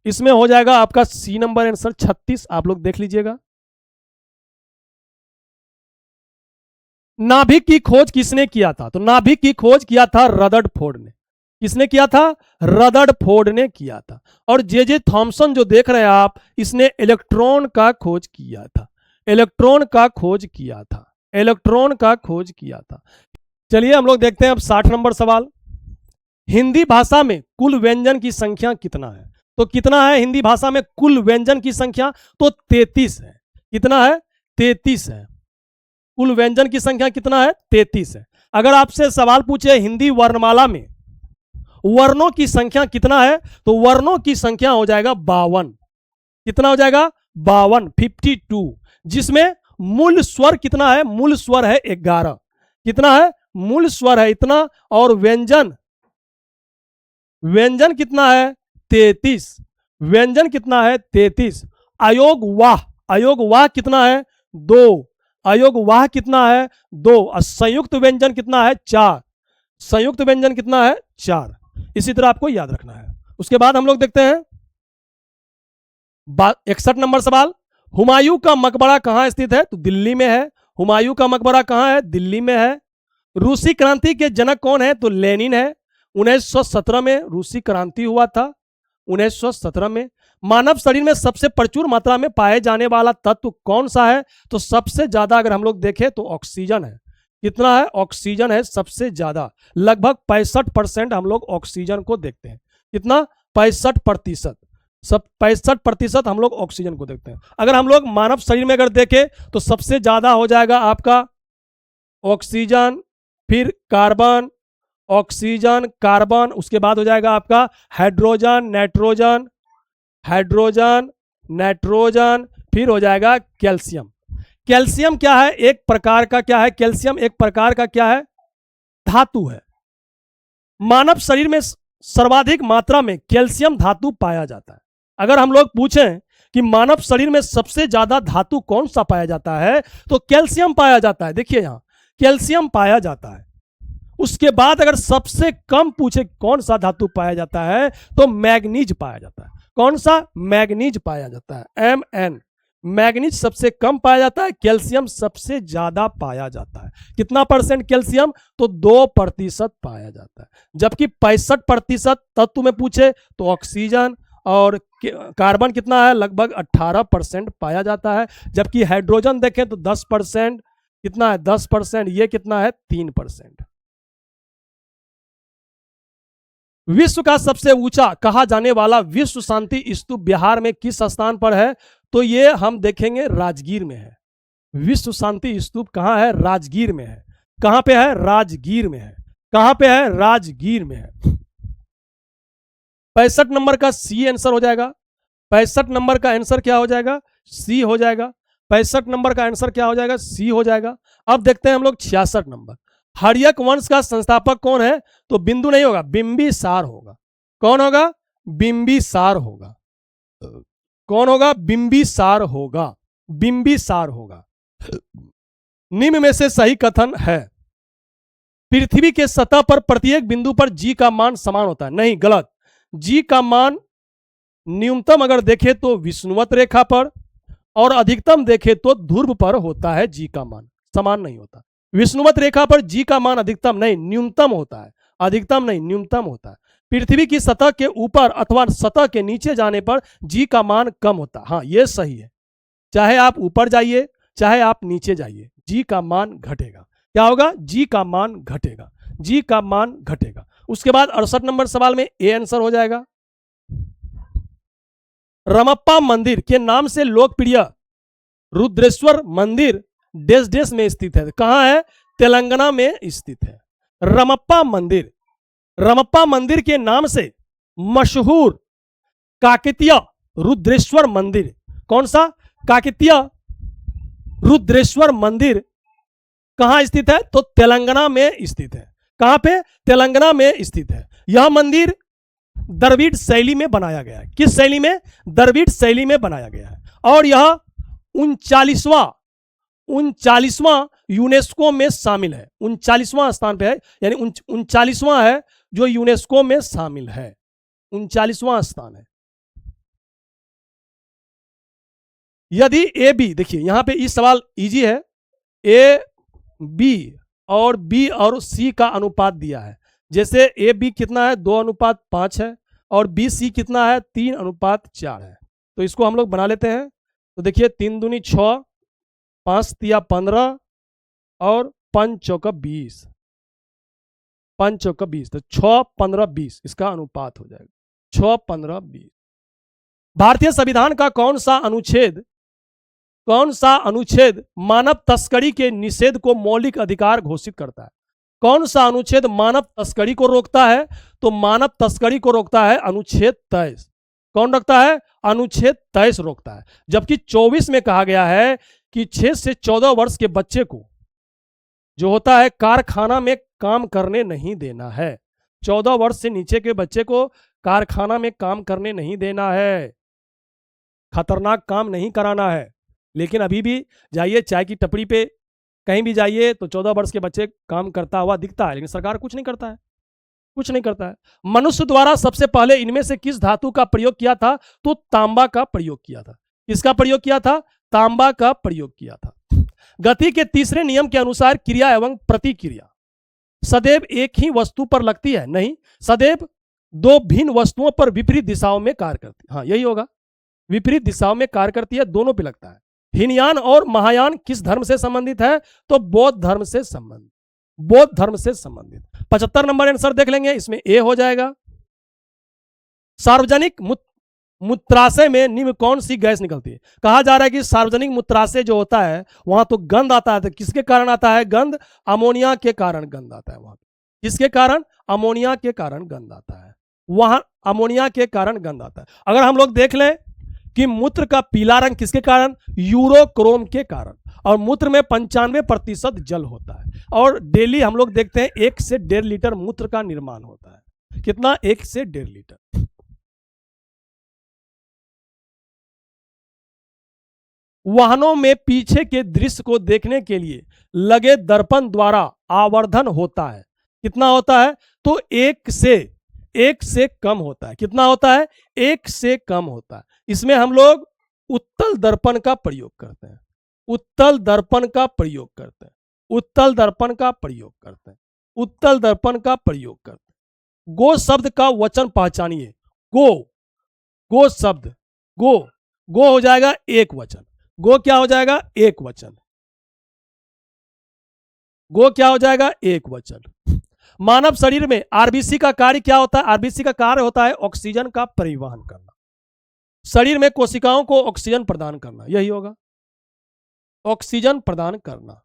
इसमें हो जाएगा आपका सी नंबर आंसर 36। आप लोग देख लीजिएगा। नाभिक की खोज किसने किया था? तो नाभिक की खोज किया था रदरफोर्ड ने। किसने किया था? रदरफोर्ड ने किया था। और जे थॉमसन जो देख रहे हैं आप, इसने इलेक्ट्रॉन का खोज किया था, इलेक्ट्रॉन का खोज किया था, इलेक्ट्रॉन का खोज किया था। चलिए हम लोग देखते हैं अब 60 नंबर सवाल। हिंदी भाषा में कुल व्यंजन की संख्या कितना है? तो कितना है हिंदी भाषा में कुल व्यंजन की संख्या? तो 33 है। कितना है? 33 है। कुल व्यंजन की संख्या कितना है? 33 है। अगर आपसे सवाल पूछे हिंदी वर्णमाला में वर्णों की संख्या कितना है, तो वर्णों की संख्या हो जाएगा 52। कितना हो जाएगा? 52, 52। जिसमें मूल स्वर कितना है? मूल स्वर है 11। कितना है? मूल स्वर है इतना, और व्यंजन, व्यंजन कितना है 33, व्यंजन कितना है 33। अयोग वाह, अयोग वाह कितना है 2, अयोग वाह कितना है 2, और संयुक्त व्यंजन कितना है 4, संयुक्त व्यंजन कितना है 4। इसी तरह आपको याद रखना है। उसके बाद हम लोग देखते हैं 61 नंबर सवाल, हुमायूं का मकबरा कहां स्थित है? तो दिल्ली में है। हुमायूं का मकबरा कहां है? दिल्ली में है। रूसी क्रांति के जनक कौन है? तो लेनिन है। 1917 में रूसी क्रांति हुआ था, 1917 में। मानव शरीर में सबसे प्रचुर मात्रा में पाए जाने वाला तत्व कौन सा है? तो सबसे ज्यादा अगर हम लोग देखें तो ऑक्सीजन है। कितना है? ऑक्सीजन है सबसे ज्यादा, लगभग 65% हम लोग ऑक्सीजन को देखते हैं। कितना? 65%, सब 65% हम लोग ऑक्सीजन को देखते हैं। अगर हम लोग मानव शरीर में अगर देखें तो सबसे ज्यादा हो जाएगा आपका ऑक्सीजन, फिर कार्बन, ऑक्सीजन कार्बन, उसके बाद हो जाएगा आपका हाइड्रोजन नाइट्रोजन, हाइड्रोजन नाइट्रोजन, फिर हो जाएगा कैल्शियम। कैल्शियम क्या है? एक प्रकार का क्या है? कैल्शियम एक प्रकार का क्या है? धातु है। मानव शरीर में सर्वाधिक मात्रा में कैल्शियम धातु पाया जाता है। अगर हम लोग पूछें कि मानव शरीर में सबसे ज्यादा धातु कौन सा पाया जाता है, तो कैल्शियम पाया जाता है। देखिए यहां कैल्शियम पाया जाता है। उसके बाद अगर सबसे कम पूछे कौन सा धातु पाया जाता है, तो मैग्नीज पाया जाता है। कौन सा? मैग्नीज पाया जाता है, Mn। मैग्नीज सबसे कम पाया जाता है, कैल्शियम सबसे ज्यादा पाया जाता है। कितना परसेंट कैल्शियम? तो 2% पाया जाता है। जबकि 65% तत्व में पूछे तो ऑक्सीजन और कार्बन कितना है? लगभग 18% पाया जाता है। जबकि हाइड्रोजन देखें तो 10%, कितना है? 10%। ये कितना है? 3%। विश्व का सबसे ऊंचा कहा जाने वाला विश्व शांति स्तूप बिहार में किस स्थान पर है? तो ये हम देखेंगे राजगीर में है। विश्व शांति स्तूप कहां है? राजगीर में है। कहां पे है? राजगीर में है। कहां पे है? राजगीर में है। 65 नंबर का सी आंसर हो जाएगा। 65 नंबर का आंसर क्या हो जाएगा? सी हो जाएगा। 65 नंबर का आंसर क्या हो जाएगा? सी हो जाएगा। अब देखते हैं हम लोग 66 नंबर, हर्यक वंश का संस्थापक कौन है? तो बिंदु नहीं होगा, बिंबिसार होगा। कौन होगा? बिंबिसार होगा। कौन होगा? बिंबिसार होगा, बिंबिसार होगा। निम्न में से सही कथन है, पृथ्वी के सतह पर प्रत्येक बिंदु पर जी का मान समान होता है। नहीं, गलत। जी का मान न्यूनतम अगर देखे तो विषुवत रेखा पर, और अधिकतम देखे तो ध्रुव पर होता है। जी का मान समान नहीं होता। विषुवत रेखा पर जी का मान अधिकतम नहीं न्यूनतम होता है, अधिकतम नहीं न्यूनतम होता है। पृथ्वी की सतह के ऊपर अथवा सतह के नीचे जाने पर जी का मान कम होता है। हाँ, यह सही है। चाहे आप ऊपर जाइए चाहे आप नीचे जाइए, जी का मान घटेगा। क्या होगा? जी का मान घटेगा, जी का मान घटेगा। उसके बाद 68 नंबर सवाल में ए आंसर हो जाएगा। रमप्पा मंदिर के नाम से लोकप्रिय रुद्रेश्वर मंदिर देश देश में स्थित है। कहां है? तेलंगाना में स्थित है। रमप्पा मंदिर, रमप्पा मंदिर के नाम से मशहूर काकतीय रुद्रेश्वर मंदिर, कौन सा? काकतीय रुद्रेश्वर मंदिर कहां स्थित है? तो तेलंगाना में स्थित है। कहां पे? तेलंगाना में स्थित है। यह मंदिर द्रविड़ शैली में बनाया गया है। किस शैली में? द्रविड़ शैली में बनाया गया है। और यह 39वां यूनेस्को में शामिल है। 39वां स्थान पे है, यानी 39वां है जो यूनेस्को में शामिल है। 39वां स्थान है। यदि ए बी, देखिए यहां पे इस सवाल इजी है, ए बी और बी और सी का अनुपात दिया है। जैसे ए बी कितना है? 2:5 है, और बी सी कितना है? 3:4 है। तो इसको हम लोग बना लेते हैं। तो देखिए 3 दूनी 6, 5 तिया 15, और 5 चौका 20, 5 चौका 20, तो 6, 15, 20 इसका अनुपात हो जाएगा। 6, 15, 20। भारतीय संविधान का कौन सा अनुच्छेद मानव तस्करी के निषेध को मौलिक अधिकार घोषित करता है? कौन सा अनुच्छेद मानव तस्करी को रोकता है? तो मानव तस्करी को रोकता है अनुच्छेद 23। कौन रोकता है? अनुच्छेद 23 रोकता है। जबकि 24 में कहा गया है कि 6 से 14 वर्ष के बच्चे को जो होता है कारखाना में काम करने नहीं देना है। 14 वर्ष से नीचे के बच्चे को कारखाना में काम करने नहीं देना है, खतरनाक काम नहीं कराना है। लेकिन अभी भी जाइए चाय की टपरी पे, कहीं भी जाइए तो 14 वर्ष के बच्चे काम करता हुआ दिखता है, लेकिन सरकार कुछ नहीं करता है, कुछ नहीं करता है। मनुष्य द्वारा सबसे पहले इनमें से किस धातु का प्रयोग किया था? तो तांबा का प्रयोग किया था। किसका प्रयोग किया था? तांबा का प्रयोग किया था। गति के तीसरे नियम के अनुसार क्रिया एवं प्रतिक्रिया सदैव एक ही वस्तु पर लगती है? नहीं, सदैव दो भिन्न वस्तुओं पर विपरीत दिशाओं में कार्य करती है। हाँ, यही होगा, विपरीत दिशाओं में कार्य करती है, दोनों पे लगता है। हीनयान और महायान किस धर्म से संबंधित है? तो बौद्ध धर्म से संबंधित, बौद्ध धर्म से संबंधित। 75 नंबर आंसर देख लेंगे, इसमें ए हो जाएगा। सार्वजनिक मूत्राशय में निम्न कौन सी गैस निकलती है? कहा जा रहा है कि सार्वजनिक मूत्राशय जो होता है वहां तो गंध आता है। तो किसके कारण आता है गंध? अमोनिया के कारण गंध आता है वहां। किसके कारण? अमोनिया के कारण गंध आता है वहां, अमोनिया के कारण गंध आता है। अगर हम लोग देख लें कि मूत्र का पीला रंग किसके कारण? यूरोक्रोम के कारण। और मूत्र में 95% जल होता है, और डेली हम लोग देखते हैं 1 से 1.5 लीटर मूत्र का निर्माण होता है। कितना? 1 से 1.5 लीटर। वाहनों में पीछे के दृश्य को देखने के लिए लगे दर्पण द्वारा आवर्धन होता है। कितना होता है? तो 1 से कम होता है। कितना होता है? 1 से कम होता है। इसमें हम लोग उत्तल दर्पण का प्रयोग करते हैं, उत्तल दर्पण का प्रयोग करते हैं, उत्तल दर्पण का प्रयोग करते हैं, उत्तल दर्पण का प्रयोग करते हैं। गो शब्द का वचन पहचानिए। गो, गो शब्द, गो, गो हो जाएगा एक वचन। गो क्या हो जाएगा? एक वचन। गो क्या हो जाएगा? एक वचन। मानव शरीर में आरबीसी का कार्य क्या होता है? आरबीसी का कार्य होता है ऑक्सीजन का परिवहन करना, शरीर में कोशिकाओं को ऑक्सीजन प्रदान करना, यही होगा, ऑक्सीजन प्रदान करना।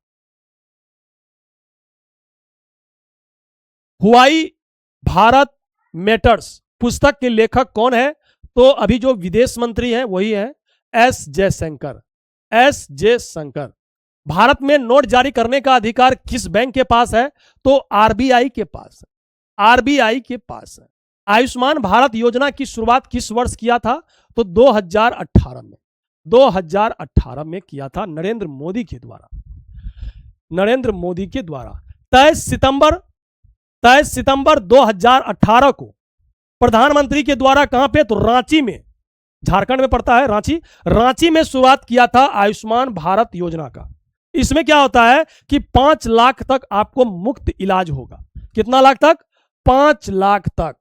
हुआई भारत मैटर्स पुस्तक के लेखक कौन है? तो अभी जो विदेश मंत्री हैं वही है एस जयशंकर, एस जयशंकर। भारत में नोट जारी करने का अधिकार किस बैंक के पास है? तो आरबीआई के पास है, आरबीआई के पास है। आयुष्मान भारत योजना की शुरुआत किस वर्ष किया था? तो 2018 में, 2018 में किया था नरेंद्र मोदी के द्वारा, नरेंद्र मोदी के द्वारा। 23 सितंबर 2018 को प्रधानमंत्री के द्वारा कहां पे? तो रांची में, झारखंड में पड़ता है रांची, रांची में शुरुआत किया था आयुष्मान भारत योजना का। इसमें क्या होता है कि 5 लाख तक आपको मुफ्त इलाज होगा। कितना लाख तक? 5 लाख तक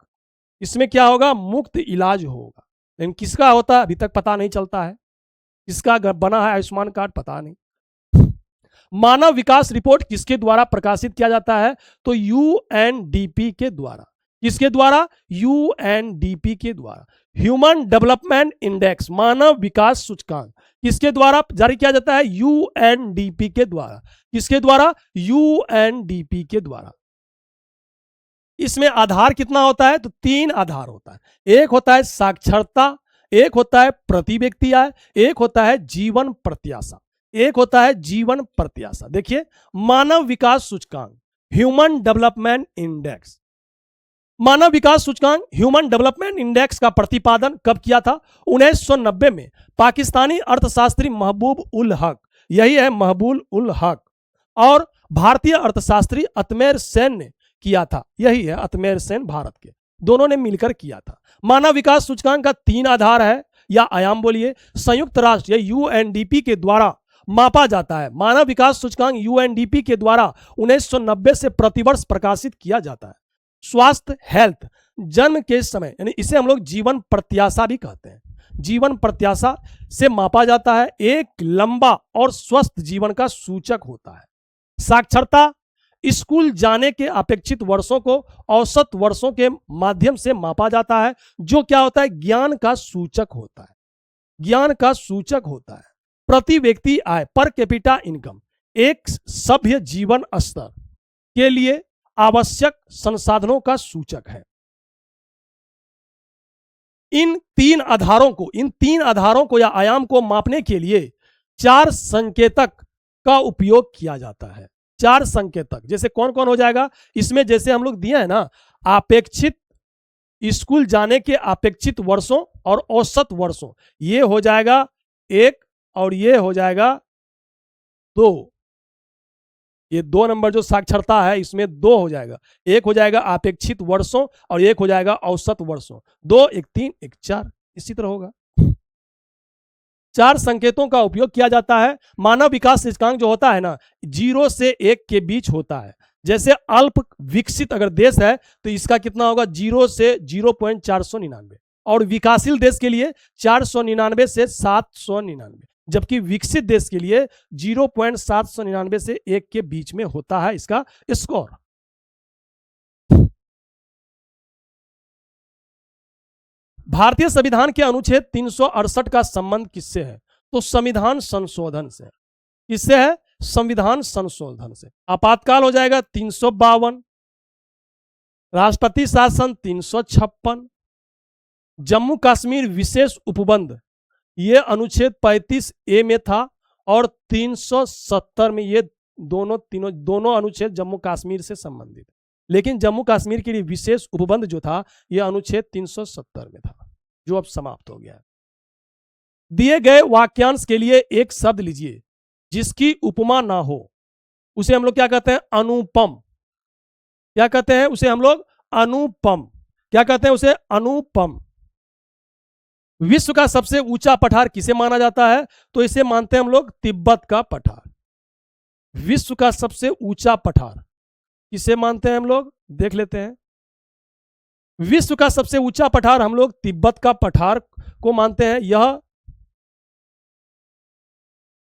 इसमें क्या होगा? मुफ्त इलाज होगा। लेकिन किसका होता है अभी तक पता नहीं चलता है, किसका बना है आयुष्मान कार्ड पता नहीं। मानव विकास रिपोर्ट किसके द्वारा प्रकाशित किया जाता है? तो यूएनडीपी के द्वारा। किसके द्वारा? यूएनडीपी के द्वारा। ह्यूमन डेवलपमेंट इंडेक्स, मानव विकास सूचकांक किसके द्वारा जारी किया जाता है? यूएनडीपी के द्वारा। किसके द्वारा? यूएनडीपी के द्वारा। इसमें आधार कितना होता है? तो 3 आधार होता है। एक होता है साक्षरता, एक होता है प्रति व्यक्ति आय, एक होता है जीवन प्रत्याशा, एक होता है जीवन प्रत्याशा। देखिए, मानव विकास सूचकांक, ह्यूमन डेवलपमेंट इंडेक्स, मानव विकास सूचकांक ह्यूमन डेवलपमेंट इंडेक्स का प्रतिपादन कब किया था? 1990 में पाकिस्तानी अर्थशास्त्री महबूब उल हक, यही है महबूब उल हक, और भारतीय अर्थशास्त्री अतमेर सेन ने किया था, यही है अतमेर सेन भारत के, दोनों ने मिलकर किया था। मानव विकास सूचकांक का 3 आधार है या आयाम बोलिए, संयुक्त राष्ट्र या यूएनडीपी के द्वारा मापा जाता है। मानव विकास सूचकांक यूएनडीपी के द्वारा 1990 से प्रतिवर्ष प्रकाशित किया जाता है। स्वास्थ्य, हेल्थ, जन्म के समय, यानी इसे हम लोग जीवन प्रत्याशा भी कहते हैं, जीवन प्रत्याशा से मापा जाता है, एक लंबा और स्वस्थ जीवन का सूचक होता है। साक्षरता, स्कूल जाने के अपेक्षित वर्षों को औसत वर्षों के माध्यम से मापा जाता है, जो क्या होता है? ज्ञान का सूचक होता है, ज्ञान का सूचक होता है। प्रति व्यक्ति आय, पर कैपिटा इनकम, एक सभ्य जीवन स्तर के लिए आवश्यक संसाधनों का सूचक है। इन तीन आधारों को या आयाम को मापने के लिए 4 संकेतक का उपयोग किया जाता है। 4 संकेतक जैसे कौन कौन हो जाएगा इसमें, जैसे हम लोग दिए हैं ना, अपेक्षित स्कूल जाने के अपेक्षित वर्षों और औसत वर्षों, ये हो जाएगा 1 और ये हो जाएगा 2। ये 2 नंबर जो साक्षरता है इसमें 2 हो जाएगा, एक हो जाएगा अपेक्षित वर्षों और एक हो जाएगा औसत वर्षों, 2 1 3 1 4 इसी तरह होगा। 4 संकेतों का उपयोग किया जाता है। मानव विकास सूचकांक जो होता है ना 0 से 1 के बीच होता है। जैसे अल्प विकसित अगर देश है तो इसका कितना होगा 0 से 0.499, और विकासशील देश के लिए 499 से 799, जबकि विकसित देश के लिए 0.799 से 1 के बीच में होता है इसका स्कोर। भारतीय संविधान के अनुच्छेद 368 का संबंध किससे है? तो संविधान संशोधन से। किससे है? संविधान संशोधन से। आपातकाल हो जाएगा 352, राष्ट्रपति शासन 356, जम्मू कश्मीर विशेष उपबंध ये अनुच्छेद 35A में था और 370 में, ये दोनों अनुच्छेद जम्मू कश्मीर से संबंधित, लेकिन जम्मू कश्मीर के लिए विशेष उपबंध जो था यह अनुच्छेद 370 में था, जो अब समाप्त हो गया है। दिए गए वाक्यांश के लिए एक शब्द लीजिए जिसकी उपमा ना हो, उसे हम लोग क्या कहते हैं? अनुपम। क्या कहते हैं उसे हम लोग? अनुपम। क्या कहते हैं उसे? अनुपम। विश्व का सबसे ऊंचा पठार किसे माना जाता है? तो इसे मानते हैं हम लोग तिब्बत का पठार। विश्व का सबसे ऊंचा पठार किसे मानते हैं हम लोग? देख लेते हैं। विश्व का सबसे ऊंचा पठार हम लोग तिब्बत का पठार को मानते हैं। यह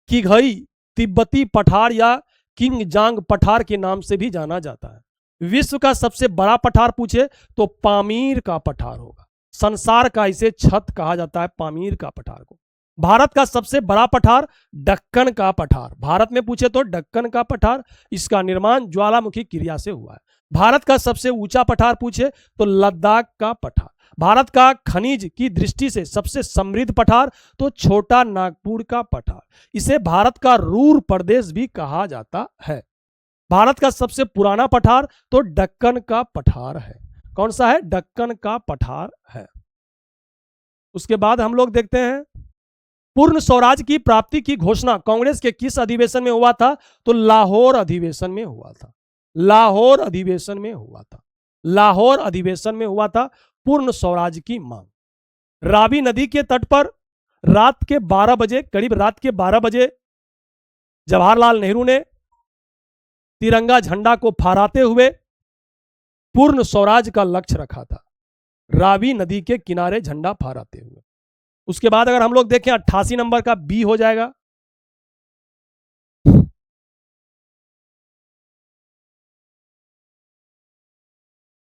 किघई तिब्बती पठार या किंगजांग पठार के नाम से भी जाना जाता है। विश्व का सबसे बड़ा पठार पूछे तो पामीर का पठार होगा। संसार का इसे छत कहा जाता है, पामीर का पठार को। भारत का सबसे बड़ा पठार दक्कन का पठार। भारत में पूछे तो दक्कन का पठार, इसका निर्माण ज्वालामुखी क्रिया से हुआ है। भारत का सबसे ऊंचा पठार पूछे तो लद्दाख का पठार। भारत का खनिज की दृष्टि से सबसे समृद्ध पठार तो छोटा नागपुर का पठार, इसे भारत का रूर प्रदेश भी कहा जाता है। भारत का सबसे पुराना पठार तो दक्कन का पठार है। कौन सा है? दक्कन का पठार है। उसके बाद हम लोग देखते हैं पूर्ण स्वराज की प्राप्ति की घोषणा कांग्रेस के किस अधिवेशन में हुआ था? तो लाहौर अधिवेशन में हुआ था। लाहौर अधिवेशन में हुआ था। लाहौर अधिवेशन में हुआ था पूर्ण स्वराज की मांग। रावी नदी के तट पर रात के 12 बजे, करीब रात के 12 बजे जवाहरलाल नेहरू ने तिरंगा झंडा को फहराते हुए पूर्ण स्वराज का लक्ष्य रखा था, रावी नदी के किनारे झंडा फहराते हुए। उसके बाद अगर हम लोग देखें 88 नंबर का बी हो जाएगा।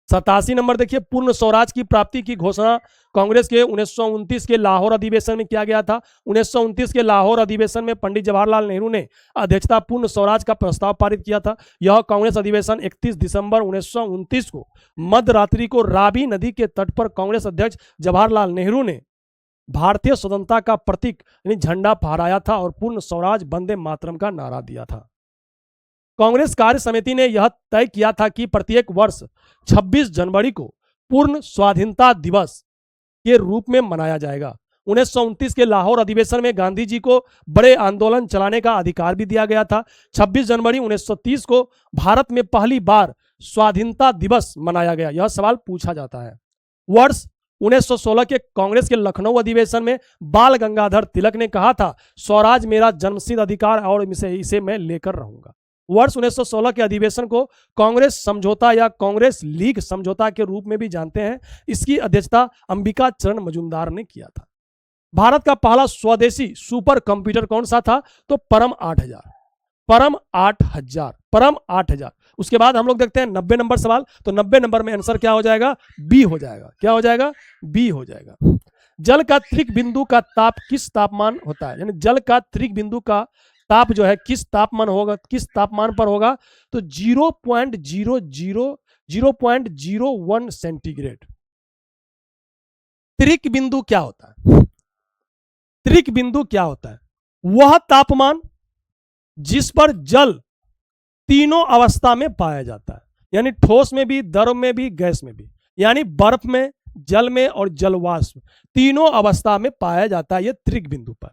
87 नंबर देखिए, पूर्ण स्वराज की प्राप्ति की घोषणा कांग्रेस के 1929 के लाहौर अधिवेशन में किया गया था। 1929 के लाहौर अधिवेशन में पंडित जवाहरलाल नेहरू ने अध्यक्षता पूर्ण स्वराज का प्रस्ताव पारित किया था। यह कांग्रेस अधिवेशन 31 दिसंबर 1929 को मध्य रात्रि को रावी नदी के तट पर कांग्रेस अध्यक्ष जवाहरलाल नेहरू ने भारतीय स्वतंत्रता का प्रतीक यानी झंडा फहराया था और पूर्ण स्वराज वंदे मातरम का नारा दिया था। कांग्रेस कार्य समिति ने यह तय किया था कि प्रत्येक वर्ष 26 जनवरी को पूर्ण स्वाधीनता दिवस के रूप में मनाया जाएगा। 1929 के लाहौर अधिवेशन में गांधी जी को बड़े आंदोलन चलाने का अधिकार भी दिया गया था। 26 जनवरी 1930 को भारत में पहली बार स्वाधीनता दिवस मनाया गया। यह सवाल पूछा जाता है। वर्ष 1916 के कांग्रेस के लखनऊ अधिवेशन में बाल गंगाधर तिलक ने कहा था, स्वराज मेरा जन्मसिद्ध अधिकार और इसे मैं लेकर रहूंगा। वर्ष 1916 के अधिवेशन को कांग्रेस समझौता या कांग्रेस लीग समझौता के रूप में भी जानते हैं। इसकी अध्यक्षता अंबिका चरण मजूमदार ने किया था। भारत का पहला स्वदेशी सुपर कंप्यूटर कौन सा था? तो परम 8000। परम 8000। परम 8000। उसके बाद हम लोग देखते हैं 90 नंबर सवाल। तो 90 नंबर में आंसर क्या हो जाएगा? बी हो जाएगा। क्या हो जाएगा? बी हो जाएगा। जल का त्रिक बिंदु का ताप किस तापमान होता है? यानी जल का त्रिक बिंदु का ताप जो है किस तापमान होगा, किस तापमान पर होगा? तो 0.01 सेंटीग्रेड। त्रिक बिंदु क्या होता है? त्रिक बिंदु क्या होता है? वह तापमान जिस पर जल तीनों अवस्था में पाया जाता है, यानी ठोस में भी, द्रव में भी, गैस में भी, यानी बर्फ में, जल में और जलवाष्प तीनों अवस्था में पाया जाता है ये त्रिक बिंदु पर।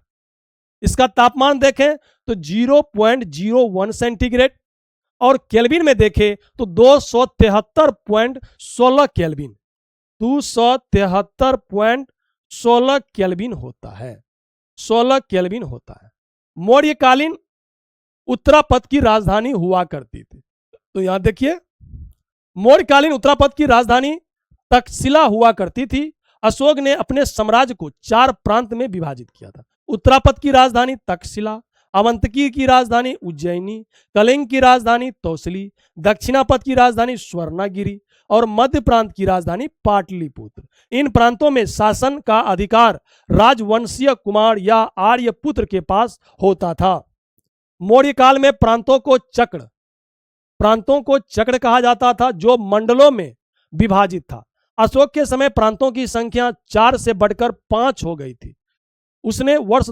इसका तापमान देखें तो 0.01 सेंटीग्रेड और केल्विन में देखें तो 273.16 केल्विन, 273.16 केल्विन होता है, 16 केल्विन होता है। मौर्यकालीन उत्तरापथ की राजधानी हुआ करती थी, तो यहां देखिए मौर्यकालीन उत्तरापथ की राजधानी तक्षशिला हुआ करती थी। अशोक ने अपने साम्राज्य को 4 प्रांत में विभाजित किया था। उत्तरापथ की राजधानी तक्षशिला, अवंतकी की राजधानी उज्जैनी, कलिंग की राजधानी तौसली, दक्षिणापथ की राजधानी स्वर्णागिरी और मध्य प्रांत की राजधानी पाटलिपुत्र। इन प्रांतों में शासन का अधिकार राजवंशीय कुमार या आर्यपुत्र के पास होता था। मौर्य काल में प्रांतों को चक्र कहा जाता था जो मंडलों में विभाजित था। अशोक के समय प्रांतों की संख्या 4 से बढ़कर 5 हो गई थी। उसने वर्ष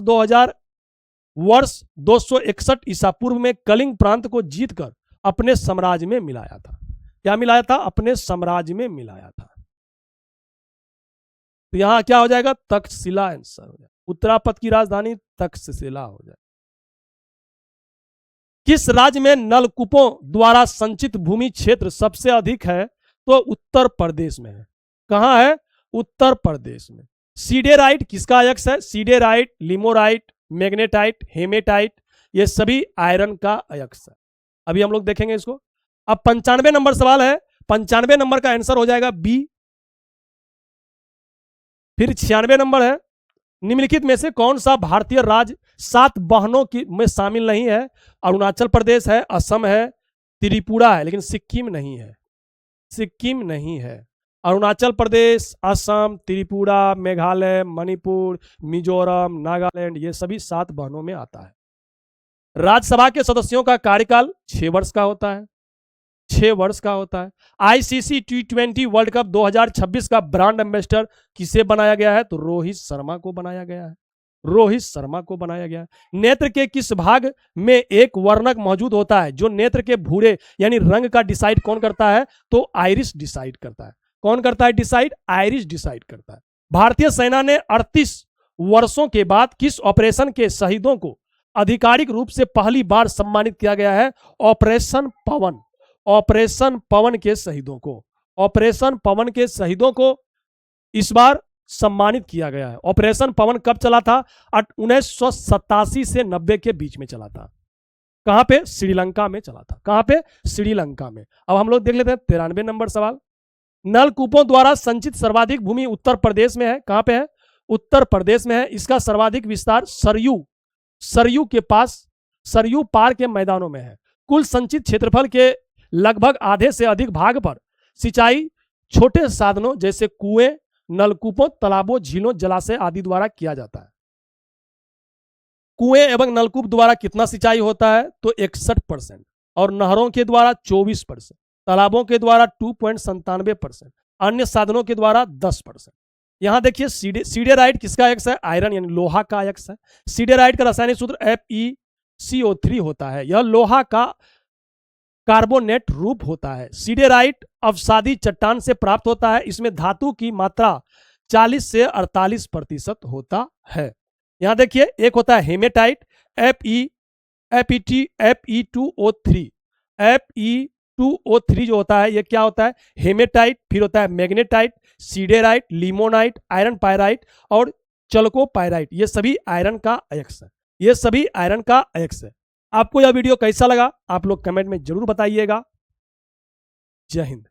261 ईसा पूर्व में कलिंग प्रांत को जीतकर अपने साम्राज्य में मिलाया था। क्या मिलाया था? अपने साम्राज्य में मिलाया था। तो यहां क्या हो जाएगा? तक्षशिला आंसर हो जाएगा। उत्तरापथ की राजधानी तक्षशिला हो जाएगा। किस राज्य में नलकूपों द्वारा संचित भूमि क्षेत्र सबसे अधिक है? तो उत्तर प्रदेश में है। कहां है? उत्तर प्रदेश में। सीडेराइट किसका अयस्क है? सीडेराइट, लिमोराइट, मैग्नेटाइट, हेमेटाइट ये सभी आयरन का अयस्क है। अभी हम लोग देखेंगे इसको। अब 95 नंबर सवाल है। 95 नंबर का आंसर हो जाएगा बी। फिर 96 नंबर है, निम्नलिखित में से कौन सा भारतीय राज्य 7 बहनों की में शामिल नहीं है? अरुणाचल प्रदेश है, असम है, त्रिपुरा है, लेकिन सिक्किम नहीं है। सिक्किम नहीं है। अरुणाचल प्रदेश, असम, त्रिपुरा, मेघालय, मणिपुर, मिजोरम, नागालैंड ये सभी 7 बहनों में आता है। राज्यसभा के सदस्यों का कार्यकाल 6 वर्ष का होता है। 6 वर्ष का होता है। आईसीसी T20 वर्ल्ड कप 2026 का ब्रांड एम्बेसडर किसे बनाया गया है? तो रोहित शर्मा को बनाया गया है। रोहित शर्मा को बनाया गया है। नेत्र के किस भाग में एक वर्णक मौजूद होता है जो नेत्र के भूरे यानी रंग का डिसाइड कौन करता है? तो आइरिस डिसाइड करता है। कौन करता है डिसाइड? आइरिस डिसाइड करता है। भारतीय सेना ने 38 वर्षों के बाद किस ऑपरेशन के शहीदों को आधिकारिक रूप से पहली बार सम्मानित किया गया है? ऑपरेशन पवन। ऑपरेशन पवन के शहीदों को, ऑपरेशन पवन के शहीदों को इस बार सम्मानित किया गया है। ऑपरेशन पवन कब चला था? 1987 से 90 के बीच में चला था। कहां पे? श्रीलंका में चला था। कहां पे? श्रीलंका में। अब हम लोग देख लेते हैं 93 नंबर सवाल। नलकूपों द्वारा संचित सर्वाधिक भूमि उत्तर प्रदेश में है। कहां पे है? उत्तर प्रदेश में है। इसका सर्वाधिक विस्तार सरयू के पास, सरयू पार के मैदानों में है। कुल संचित क्षेत्रफल के लगभग आधे से अधिक भाग पर सिंचाई छोटे साधनों जैसे कुएं, नलकूपों, तालाबों, झीलों, जलाशय आदि द्वारा किया जाता है। कुएं एवं नलकूप द्वारा कितना सिंचाई होता है? तो 61%, और नहरों के द्वारा 24%, तालाबों के द्वारा 2.97%, अन्य साधनों के द्वारा 10%। यहां देखिए सीडेराइट किसका अयस्क है? आयरन यानी लोहा का अयस्क है। सीडेराइट का रासायनिक सूत्र FeCO3 होता है। यह लोहा का कार्बोनेट रूप होता है। सीडेराइट अवसादी चट्टान से प्राप्त होता है। इसमें धातु की मात्रा 40 से 48% होता है। यहां देखिए एक होता है हेमेटाइट, Fe2O3। Fe2O3 जो होता है ये क्या होता है? हेमेटाइट। फिर होता है magnetite, siderite, limonite, iron pyrite और चलकोपायराइट। ये सभी आयरन का अयस्क है। ये सभी आयरन का अयस्क है। आपको यह वीडियो कैसा लगा आप लोग कमेंट में जरूर बताइएगा। जय हिंद।